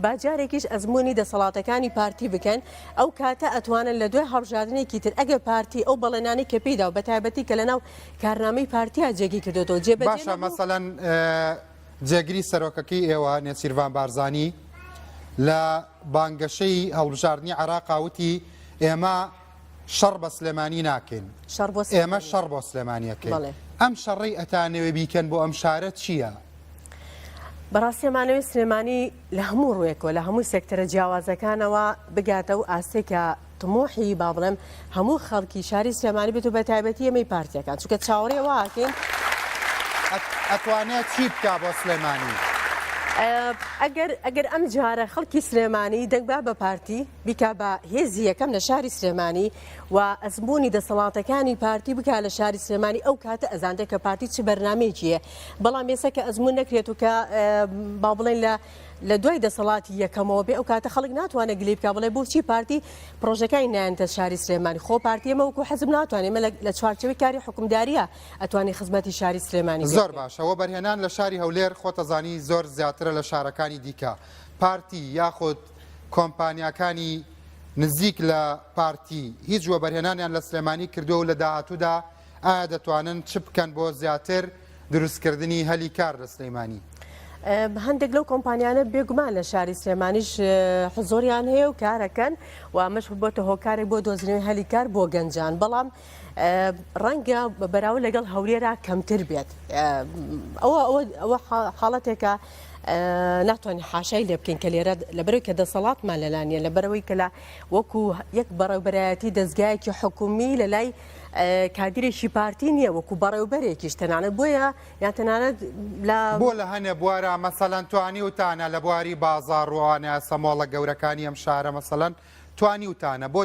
با جارێکیش ئەزمموی دەسەڵاتەکانی پارتی بکەن ئەو کاتە ئەتوانن لە دوای هەڵبژاردنێکی تر ئەگەر پارتی ئەو بەڵێنانی کە پێیدا و بە تایبەتی کە لەناو کارنامەی پارتیا جێگی کردێتەوە جێ باشە مەسەڵەن جێگیری سەرۆکەکەی ئێوە نێچیروان بارزانی لە بانگەشەی هەڵبژاردننی عێراقاوتی ئێمە شەڕ بە سلێمانی ناکەین ئێمە شەڕ بۆ سلێمانیەکەین ئەم شەڕی ئەتانەوێ بیکەن بۆ ئەم شارە چییە؟ بەڕاستیمانەوەی سلێمانی لە هەموو ڕوویەکەوە لە هەموو سێکتەرە جیاوازەکانەوە بگاتە و ئاستێکە تمۆحی با بڵێم هەموو خەڵکی شاری سلێمانی بێت و بە تایبەتی ئەمەی پارتیەکان چونکە چاوەڕێ واکەین ئەتوانێت چی بکا بۆ سلێمانی؟ ئەگەر ئەم جارە خەڵکی سلێمانی دەنگبا بە پارتی بیکا بە هێزی یەکەم لە شاری سلێمانی و ئەزمموی دەسەڵاتەکانی پارتی بک لە شاری سلێمانی ئەو کاتە ئەزاندە کە پارتی چ بەرنمەیەکیە بەڵام ێستا کە ئەزمون نەکرێت و کە با بڵێن لە دوای دەسەڵاتی یەکەمەوە بێ ئەو کاتە خەڵک ناتوانێت گلی بکە بڵێ بۆچی پارتی پرۆژەکانی نایەنتە شاری سلێمانی خۆ پارتیەمە وەکو حەزم ناتوانێت لە چوارچەوەی کاری حکومداریە ئەتوانی خزمەتی شاری سلێمانی زۆر باشەوە بەرهێنان لە شاری هەولێر خۆتەزانی زۆر زیاترە لە شارەکانی دیکە پارتی یاخود کۆمپانیاکانی نزیک لە پارتی هیچ وە بەرهێنانیان لە سلێمانی کردو و لە داهاتوودا ئایا دەتوانن چ بکەن بۆ زیاتر دروستکردنی هەلی کار لە سلێمانی هەندێک لەو کۆمپانیانە بێگومان لە شاری سلێمانیش حزۆریان هەیە و کارەکەن و ئەمەش بۆتە هۆکارێک بۆ دۆزینەوەی هەلی کار بۆ گەنجان بەڵام ڕەنگە بەراورد لەگەڵ هەولێرا کەمتر بێت ئەوە حاڵەتێکە ناتوانانی حاشای لێ بکەین کە لێرە لەبەرەوەی کە دەسەڵاتمان لەلانیە لەبەرەوەی کە لە وەکو یەک بەڕێوبەرایەتی دەستگایەکی حکومی لە لای کادرێکی پارتی نییە وەکو بەڕێوبەرێکیش تەنانەت بۆیە یان تەنانەت بۆ لە هەنێ بوارە مەسەڵەن توانی وتانە لە بواری بازاڕوانە سەمۆڵە گەورەکانی ئەم شارە مەسەڵەن توانی وتانە بۆ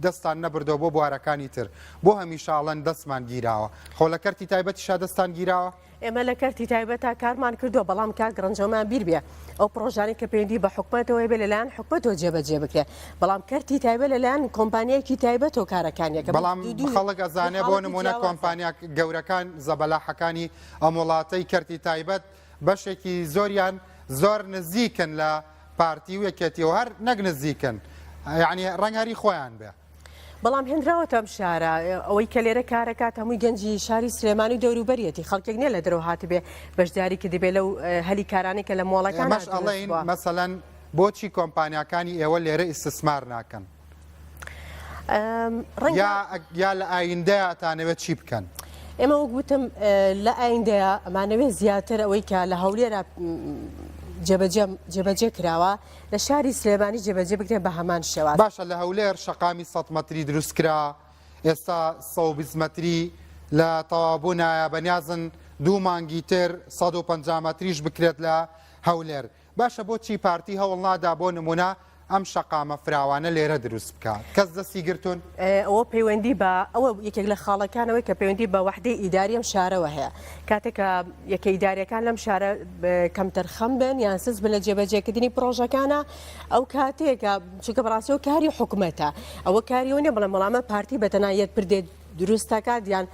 دەستان نەبردەوە بۆ بوارەکانی تر بۆ هەمیشاڵەن دەستمان گیراوە خۆ لە کەرتی تایبەتیشا دەستان گیراوە ئێمە لە کەرتی تایبەتە کارمان کردووە بەڵام کار گرنجەمان بیر بێ ئەو پرۆژانی کە پەیوەندی بە حکومەتەوە بێ لەلایەن حکومەتەوە جێبەجێ بکرێ بەڵام کەرتی تایبەت لەلایەن کۆمپانیایەکی تایبەتەوە کارەکانیەکە بەڵام خەڵک ئەزانێ بۆ نمونە کۆمپانیا گەورەکان زەبەلاحەکانی ئەم وڵاتەی کەرتی تایبەت بەشێکی زۆریان زۆر نزیکن لە پارتی و یەکێتیەوە هەر نەک نزیکن یعنی ڕەنگاری خۆیان بێ بەڵام هێنراوەتە ئەم شارە ئەوەی کە لێرە کارەکات هەمووی گەنجی شاری سلێمانی و دەوروبەریەتی خەڵکێک نییە لە دەرەوە هاتبێ بەشداری کە دەبێت لەو هەلی کارانی کە لە مۆڵەکان مەسەڵەن بۆچی کۆمپانیاکانی ئێوە لێرە ئیستثمار ناکەن یا لە ئایندەیە ئەتانەوێت چی بکەن؟ ئێمە وەک گوتم لە ئایندەیە ئەمانەوێت زیاتر ئەوەی کە لە هەولێرە جێبەجێ کراوە لە شاری سلێمانی جێبەجێ بکرێن بە هەمان شێوە. باشە لە هەولێر شەقامی 100 مەتری دروستکرا، ئێستا 120 مەتری لە تەوابوونایە بەنیازن 2 مانگی تر 150 مەتریش بکرێت لە هەولێر. باشە بۆچی پارتی هەوڵ نادا بۆ نمونە ئەم شەقامە فراوانە لێرە دروست بکات؟ کەس دەستی گرتون؟ ئەوە پەیوەندی بە ئەوە یەکێک لە خاڵەکانەوەی کە پەیوەندی بە وحدەی ئیداری ئەم شارەوە هەیە. کاتێکە یەکە ئیداریەکان لەم شارە کەمتر خەم بن یان سز بن لە جێبەجێکردنی پرۆژەکانە ئەو کاتێکە چونکە بەڕاستیەوە کاری حکوومەتە ئەوە کاریەوە نیە، بەڵام وەڵامە پارتی بەتەنایەت پردێت دروستەکە دیان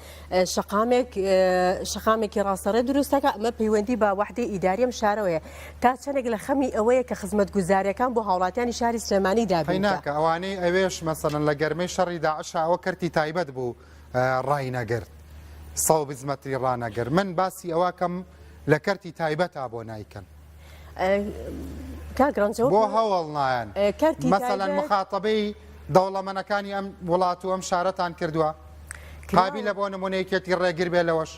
شەقامێکی ڕاستەڕێ دروستەکە ئەمە پەیوەندی بە وحدەی ئیداریم شارەوەیە تا چەندێک لە خەمی ئەوەیە کە خزمەت گوزاریەکان بۆ هاوڵاتیانی شاری سلێمانی دابینکە ئەوانەی ئەوێش مەسەڵەن لە گەرمەی شەڕی داعش ئەوە کەرتی تایبەت بوو ڕای نەگرت 120 مەتری ڕانەگەر. من باسی ئەوە کەم لە کەرتی تایبەتا بۆ نایکەن بۆ هەوڵ نایەن مەسەڵەن مخاتەبەی دەوڵەمەنەکانی ئەم وڵات و ئەم شارەتان کردووە قابلە بۆ نمونەیەکێتی ڕێگر بێ لەوەش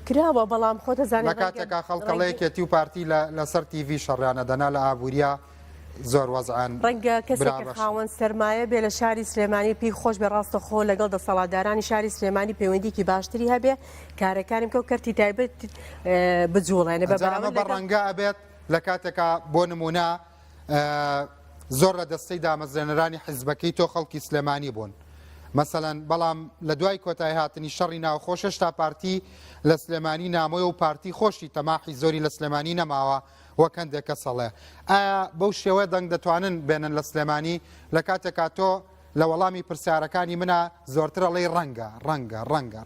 کراوە، بەڵام خۆتە زانێت لە کاتێکا خەڵکەڵەیەکێتی و پارتی لەسەر تیڤ شەڕیانە دەنا لە ئابووریا زۆر وەزعان ڕەنگە کەسێک خاوەن سەرمایە بێ لە شاری سلێمانی پێی خۆش بە ڕاستە خۆ لەگەڵ دەسەڵاتدارانی شاری سلێمانی پەیوەندیکی باشتری هەبێ کارەکانم کە و کەرتی تایبەت بجوڵێنە بە ڕەنگە ئەبێت لە کاتێکا بۆ نمونە زۆر لە دەستەی دامەزرێنەرانی حیزبەکەی تۆ خەڵکی سلێمانی بوون مەسەڵەن، بەڵام لە دوای کۆتایی هاتنی شەڕی ناوخۆش هێشتا پارتی لە سلێمانی نامۆیە و پارتی خۆشی تەماحی زۆری لە سلێمانی نەماوە وەک هەندێکە سەڵێ. ئایا بەو شێوەیە دەنگ دەتوانن بێنن لە سلێمانی لە کاتێکا تۆ لە وەڵامی پرسیارەکانی منە زۆرترە لەی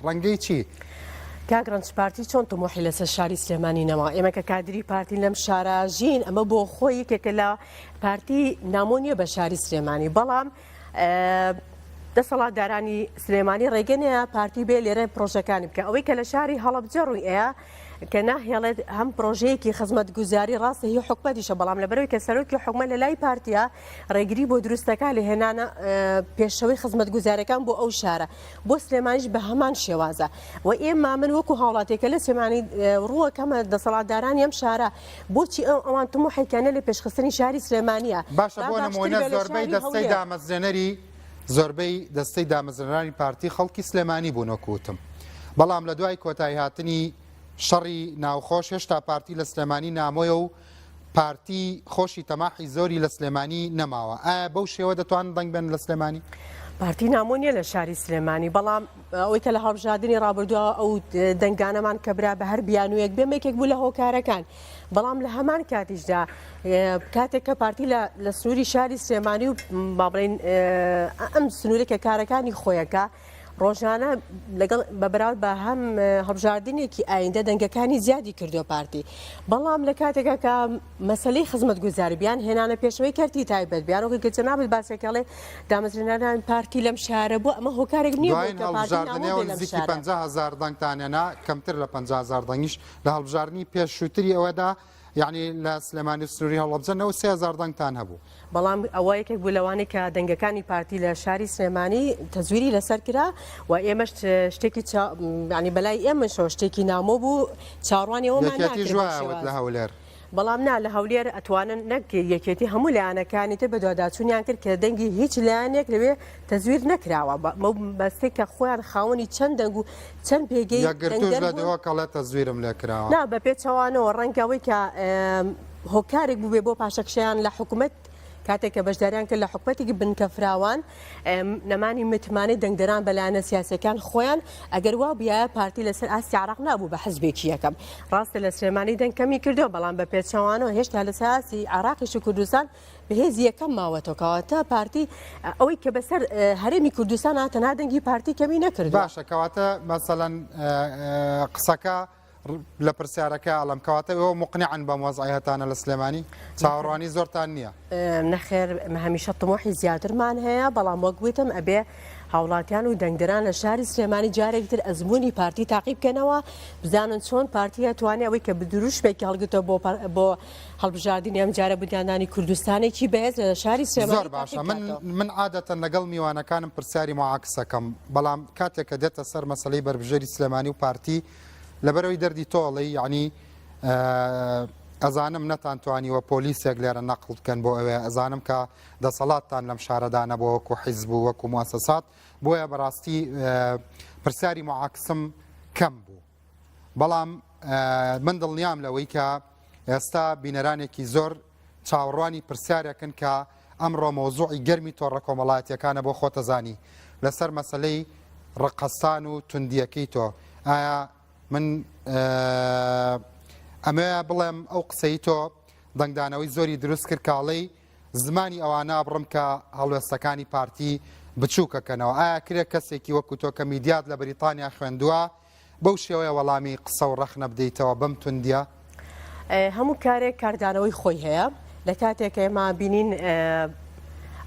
ڕەنگەی چی؟ کاگرنج پارتی چۆن تۆمۆحی لەسەر شاری سلێمانی نەما ئێمە کە کادری پارتی لەم شارە ژین ئەمە بۆ خۆی یەکێکە لە پارتی نامۆنیە بە شاری سلێمانی، بەڵام دەسەڵاتدارانی سلێمانی ڕێگەنەیە پارتی بێ لێرە پرۆژەکانی بکە ئەوەی کە لە شاری هەڵەبجە ڕووی ئەیە کە ناهێڵێت هەم پرۆژەیەکی خزمەت گوزاری ڕاستە هی حکومەتیشە، بەڵام لەبەرەوەی کە سەرۆکی حکومەت لە لای پارتیە ڕێگری بۆ دروستەکە لە هێنانە پێشەوەی خزمەت گوزارەکان بۆ ئەو شارە بۆ سلێمانیش بە هەمان شێوازە و ئێمە من وەکو هاوڵاتێکە لە سلێمانی ڕووەکەمە دەسەڵاتدارانی ئەم شارە بۆچی ئەوان تموحێکیانە لە پێشخستنی شاری سلێمانیە. باشە بۆ نمونە زۆربەی دەستەی دامەزرێنەری زۆربەی دەستەی دامەزرێنەرانی پارتی خەڵکی سلێمانی بوون وەکوتم، بەڵام لە دوای کۆتایی هاتنی شەڕی ناوخۆش هێشتا پارتی لە سلێمانی نامۆیە و پارتی خۆشی تەماحی زۆری لە سلێمانی نەماوە. ئایا بەو شێوە دەتوان دەنگ بن لە سلێمانی؟ پارتی نامۆنیە لە شاری سلێمانی، بەڵام ئەوەی کە لە هەڵبژاردننی ڕابردووە ئەو دەنگانەمان کە برا بە هەر بیانویەک بێمێکێک بوو لە هۆکارەکان، بەڵام لە هەمان کاتیشدا کاتێک کە پارتی لە سنووری شاری سلێمانی و بابڵین ئەم سنوورێکە کارەکانی خۆیەکە ڕۆژانە لەگەڵ بەبراود بە هەم هەڵبژاردنێکی ئایندە دەنگەکانی زیادی کردو پارتی، بەڵام لە کاتێکە کە مەسلەی خزمەت گوزاری بیان هێنانە پێشەوەی کەرتی تایبەت بیانەوە کە جەنابەت باسێکەڵێ دامەزرێنەران پارتی لەم شارە بوو ئەمە هۆکارێک نییە نزیکی 50,000 دەنگتانێنا کەمتر لە 50,000 دەنگیش لە هەڵبژاردننی پێشووتری ئەوەدا یعنی لە سلێمانی سنووری هەڵبجەنەوە 3,000 دەنگتان هەبوو، بەڵام ئەوە یەکێک بوو لەوانەیە کە دەنگەکانی پارتی لە شاری سلێمانی تەزویری لەسەر کرا و ئێمەش شتێکی ینی بەلای ئێمەشەوە شتێکی نامۆ بوو چاڕوانیەوەمان لە هەولێر، بەڵام نا لە هەولێر ئەتوانن نەک یەکێتی هەموو لایەنەکانی تر بە دوواداچوونیان کرد کە دەنگی هیچ لایەنێک لەوێ تەزویر نەکراوە بەستێک کە خۆیان خاوەنی چەند دەنگ و چەند پێگەی کەڵێت تەزویرم لێ کراوە نا بە پێچەوانەوە ڕەنگەوەی کە هۆکارێک بوو بێ بۆ پاشەکشیان لە حکوومەت کاتێککە بەشداریان کرد لە حکوومەتێکی بنکە فراوان نەمانی متمانەی دەنگدەران بەلایەنە سیاسەکان خۆیان ئەگەر وا بیایە پارتی لەسەر ئاستی عراق نابوو بە حزبێکی یەکەم ڕاستە لە سلێمانی دەنگکەمی کردو، بەڵام بە پێچەوانەوە هێشتا لە ساسی عراقیش و کوردستان بەهێز یەکەم ماوەتەوەکەواتە پارتی ئەوەی کە بەسەر هەرێمی کوردستان هاتەنا دەنگی پارتی کەمی نەکرد. باشە کەواتە مەسەڵەن قسەکە لە پرسیارەکە ئەڵم کەواتەوە مقنعن بە وەزعەتانە لە سلێمانی چاوەڕوانی زۆرتان نییە؟ نەخێر هەمیشە تمۆحی زیاترمان هەیە، بەڵام وەک گوتم ئەبێ هاوڵاتیان و دەنگدەران لە شاری سلێمانی جارێکتر ئەزمموی پارتی تاقی بکەنەوە بزانن چۆن پارتیە توانێت ئەوەی کە بدروشتێکی هەڵگرتەوە بۆ هەڵبژاردننی ئەم جارە بودیاندانی کوردستانێکی بەهێز لە شاری سلێمانی زۆر باشە من عادەتەن لەگەڵ میوانەکانم پرسیاری معاکسەکەم بەڵام کاتێک کە دێتە سەر مەسلەی بربژێری سلێمانی و پارتی لەبەرەوەی دەردی تۆڵی یعنی ئەزانم نەتانتوانیوە پۆلیسێک لێرە نەقڵ بکەن بۆ ئەوێ ئەزانم کە دەسەڵاتتان لەم شارەدانە بۆ وەکو حیزب و وەکو موسەسات بۆیە بەڕاستی پرسیاری معاکسم کەم بوو بەڵام من دڵنیام لەوەی کە ئێستا بینەرانێکی زۆر چاوەڕوانی پرسیارێکن کە ئەمڕۆ مۆزوعی گەرمی تۆڕە کۆمەڵایەتیەکانە بۆ خۆتەزانی لەسەر مەسلەی ڕقەستان و توندیەکەی تۆ ئایا من ئەمە بڵێم ئەو قسەی تۆ دەنگدانەوەی زۆری دروست کرد کاڵەی زمانی ئەوانە بڕم کە هەڵوێستەکانی پارتی بچووکەکەنەوە ئایا کرێک کەسێکی وەکو تۆ کە میدیات لە بریتانیا خوێندووە بەو شێوەیە وەڵامی قسە و ڕەخنە بدەیتەوە بەم توندیە هەموو کارێک کاردانەوەی خۆی هەیە لە کاتێک ئێمە بینین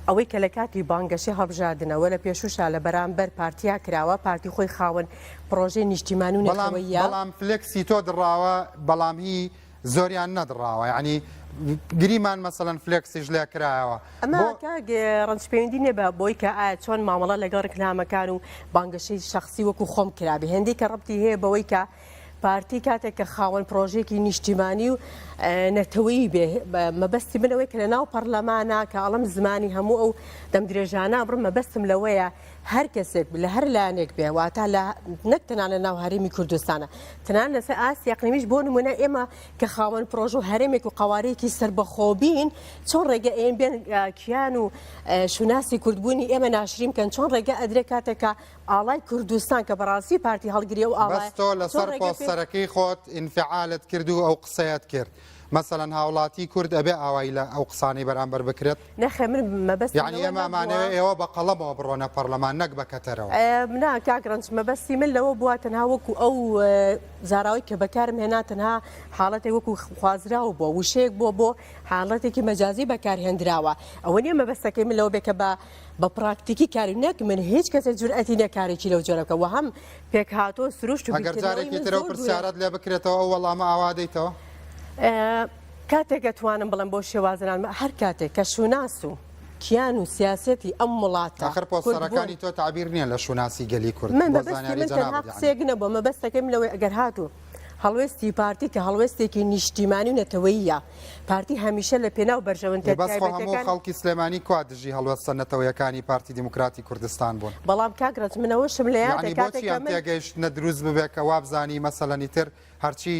ئەوەی کە لە کاتی بانگەشی هەڵبژاردنەوە لە پێشوشا لە بەرامبەر پارتیا کراوە پارتی خۆی خاوەن پرۆژەی نیشتیمانی و نەتەوەیە بەڵام فلێکسی تۆ دڕاوە بەڵام هی زۆریان نەدڕاوە یعنی گریمان مەسەڵەن فلێکسیش لێ کرایەوە ئەمە ڕەنج پەیوەندی نێ بە بۆی کە ئایا چۆن مامەڵە لەگەڵ ڕکنامەکان و بانگەشەی شخصی وەکو خۆم کرابێ هەندێک کە ڕەبتی هەیە بەوەی کە پارتی کاتێک کە خاوەن پرۆژێکی نیشتیمانی و نەتەوەیی بێ مەبەستی بنەوەی کە لە ناو پەرلەمانە کە ئەڵم زمانی هەموو ئەو دەمدرێژانە بڕم مەبەستم لەوەیە هەر کەسێک لە هەر لایەنێک بێ واتە لە نەک تەنان لە ناو هەرێمی کوردستانە تەنان لەسەر ئاسیا ئەقلیمیش بۆ نمونە ئێمە کە خاوەن پرۆژ و هەرێمێک و قوارەیەکی سربەخۆبین چۆن ڕێگە ئێن بێن کیان و شوناسی کوردبوونی ئێمە ناشرین کەن چۆن ڕێگە ئەدرێ کاتێکە ئاڵای کوردستان کە بەڕاستی پارتی هەڵگریە و ئاڵای تۆ لەسەر پۆستەرەکەی خۆت ئینفعالت کرد و ئەو قسەیەت کرد مثلەن هاوڵاتی کورد ئەبێ ئاوای لە ئەو قسانەی بەرامبەر بکرێت نەخێ من مەبەست یعنی ئێمەمانەوە ئێوە بە قەڵەمەوە بڕۆنە پەرلەمان نەک بە کەتەرەوە نا کاگرنج مەبەستی من لەوە بووە تەنها وەکو ئەو زاراوی کە بەکارم هێنا تەنها حاڵەتی وەکو خوازراوە بۆ وشەیەک بۆ حاڵەتێکی مەجازی بەکارهێنراوە ئەوە نیە مەبەستەکەی من لەوە بێکە بە پراکتیکی کاری نەک من هیچ کەسێک جورئەتی نەکارێکی لەو جۆرەکە و هەم پێک هاتۆ سروشت و ئەگەر جارێکی ترەوە پرسیارەت لێ بکرێتەوە ئەو وەڵامە ئاوادەیتەوە کاتێکە توانم بڵم بۆ شێوازنان هەر کاتێک کە شوناس و کیان و سیاسەتی ئەم وڵاتە آخر پۆستەرەکانی تۆ تعبیر نییە لە شوناسی گەلی کورد من قسێک نەبووە مەبەستەکەم لەوەی ئەگەر هاتوو هەڵوێستی پارتی کە هەڵوێستێکی نیشتیمانی و نەتەوەیە پارتی هەمیشە لە پێناو بەرژەوەندە هەموو خەڵکی سلێمانی کوا دژی هەڵوەستە نەتەوەیەکانی پارتی دموکراتی کوردستان بوون بەڵام کاگرەت منەوەشم لە تێگەیشت نەدروست ببێت کە وابزانی مەسەلەنی تر هەرچی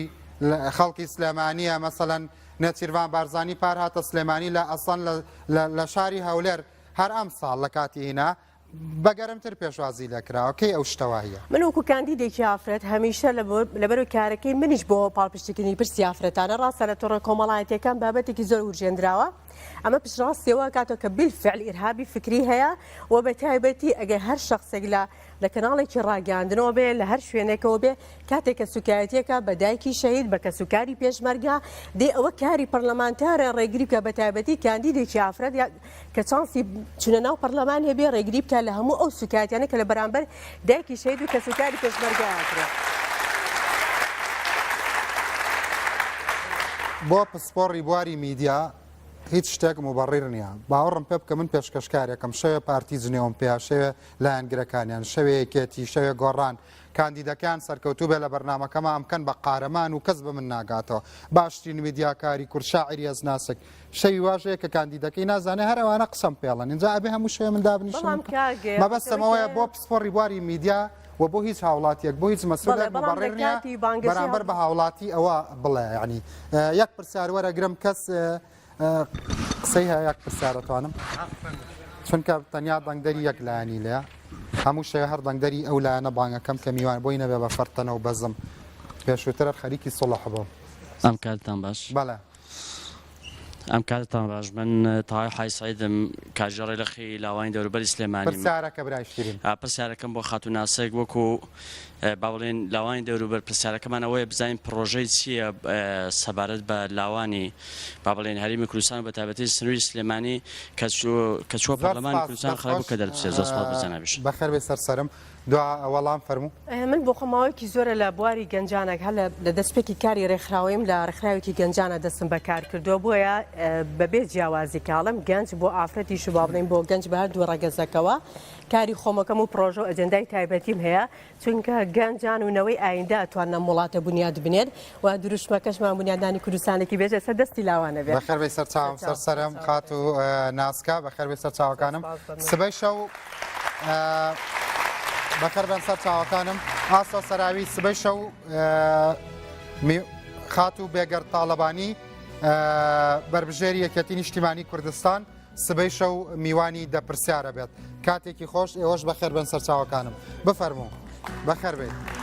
خەڵکی سلێمانیە مەسەڵەن نەچیروان بارزانی پار هاتە سلێمانی لە ئەسڵەن لە شاری هەولێر هەر ئەم ساڵ لە کاتی هینا بەگەرمتر پێشوازی لەکراوە کەی ئەو شتەوەیە من وەکو کاندیدێکی ئافرەت هەمیشە لەبەر کارەکەی منیش بۆ پاڵپشتیکردنی پرسی ئافرەتانە ڕاستە لە تۆڕە کۆمەڵایەتیەکان بابەتێکی زۆر ورژێنراوە ئەمە پشڕاستیەوە کاتۆ کە بالفعل ئیرهابی فکری هەیە و بە تایبەتی ئەگەر هەر شخصێک لە کەناڵێکی ڕاگەاندنەوە بێ لە هەر شوێنێکەوە بێ کاتێک کە سوکایەتێکە بە دایکی شەهید بە کە سوکاری پێشمەرگا دێ ئەوە کاری پەرلەمانتارە ڕێگری بکە بە تایبەتی کاندیدێکی ئافرەت کە چانسی چونە ناو پەرلەمان هەبێ ڕێگری بکە لە هەموو ئەو سوکایەتیانە کە لە بەرامبەر دایکی شەهید و کە سوکاری پێشمەرگا هاترێت بۆ پسپۆڕی بواری میدیا هیچ شتێک مبڕیر نییە باوەڕم پێ بکە من پێشکەشکارێکم شەوێ پارتی جنێوم پێ شەوێ لایەنگرەکانیان شەوەیەکێتی شەوێ گۆڕان کاندیدەکان سەرکەوتوو بێ لە بەرنامەکەمە ئەمکەن بە قارەمان و کەس بە من ناگاتەوە باشترین میدیاکاری کورد شاعری ئەزناسک شەوی واشەیە کە کاندیدەکەی نازانێ هەروانە قسەم پێڵەن اینجا ئەبێ هەموو شوێ من دابنیشم مەبەستەمەوەیە بۆ پسپۆڕی بواری میدیا و بۆ هیچ هاوڵاتیەک بۆ هیچ مەسئولێک مبڕیر نییە بەرامبەر بە هاوڵاتی ئەوە بڵێ ینی یەک پرسیار وەرەگرم کەس قسەی هەیە یەک پرسیارەتوانم چونکە تەنیا دەنگدەری یەک لایەنی لێە هەموو شێ هەر دەنگدەری ئەو لایەنە بانگەکەم کە میوان بۆی نەبێ بە فەرتەنە و بەزم پێشووترە خەریکی سڵح بۆ ئەم کارتان باش بەڵێ ئەم کاتتان باش من تاهای حیسایدم کاژێڕی لەخی لاوانی دەوروبەری سلێمانی پرسیارەکە برایشترین پرسیارەکەم بۆ خاتوناسێک وەکو با بڵێن لاوانی دەوروبەر پرسیارەکەمان ئەوەیە بزانین پرۆژەی چییە سەبارەت بە لاوانی با بڵێن هەرێمی کوردستان بە تایبەتی سنووری سلێمانی کە چووە پەرلەمانی کوردستان خەڵک کە دەربچێت زۆر سپاس بە جەنابیش بەخێر بێ سەرسەرم دو وەڵام فەرموو من بۆ خۆماوەیەکی زۆرە لە بواری گەنجانێک هەل لە دەستپێکی کاری ڕێکخراوەیم لە ڕێکخراوێکی گەنجانە دەستم بەکار کردووە بۆیە بەبێ جیاوازی کاڵم گەنج بۆ ئافرەتی شو با بڵێن بۆ گەنج بە هەردوو ڕەگەزەکەوە کاری خۆمەکەم و پرۆژە و ئەجەندای تایبەتیم هەیە چونکە گەنجان و نەوەی ئایندە ئەتوانە وڵاتە بنیاد بنێت و دروشمەکەشمان بنیادانی کوردستانێکی بێژە سەر دەستی لاوانە بێت بەخێر بێ سەرچاوم سەرسەرم خات و ناسکە بەخێر بێ سەرچاوەکانم سبەی شەو بەخێر بێن سەر چاوەکانم ئاسۆ سەراوی سبەی شەو خات و بێگەر تاالبانی بربژێری یەکەتی نیشتیمانی کوردستان سبەی شەو میوانی دەپرسیارە بێت کاتێکی خۆش ئێوەش بەخێر بن سەر چاوەکانم بفەرموو بەخێر بێت.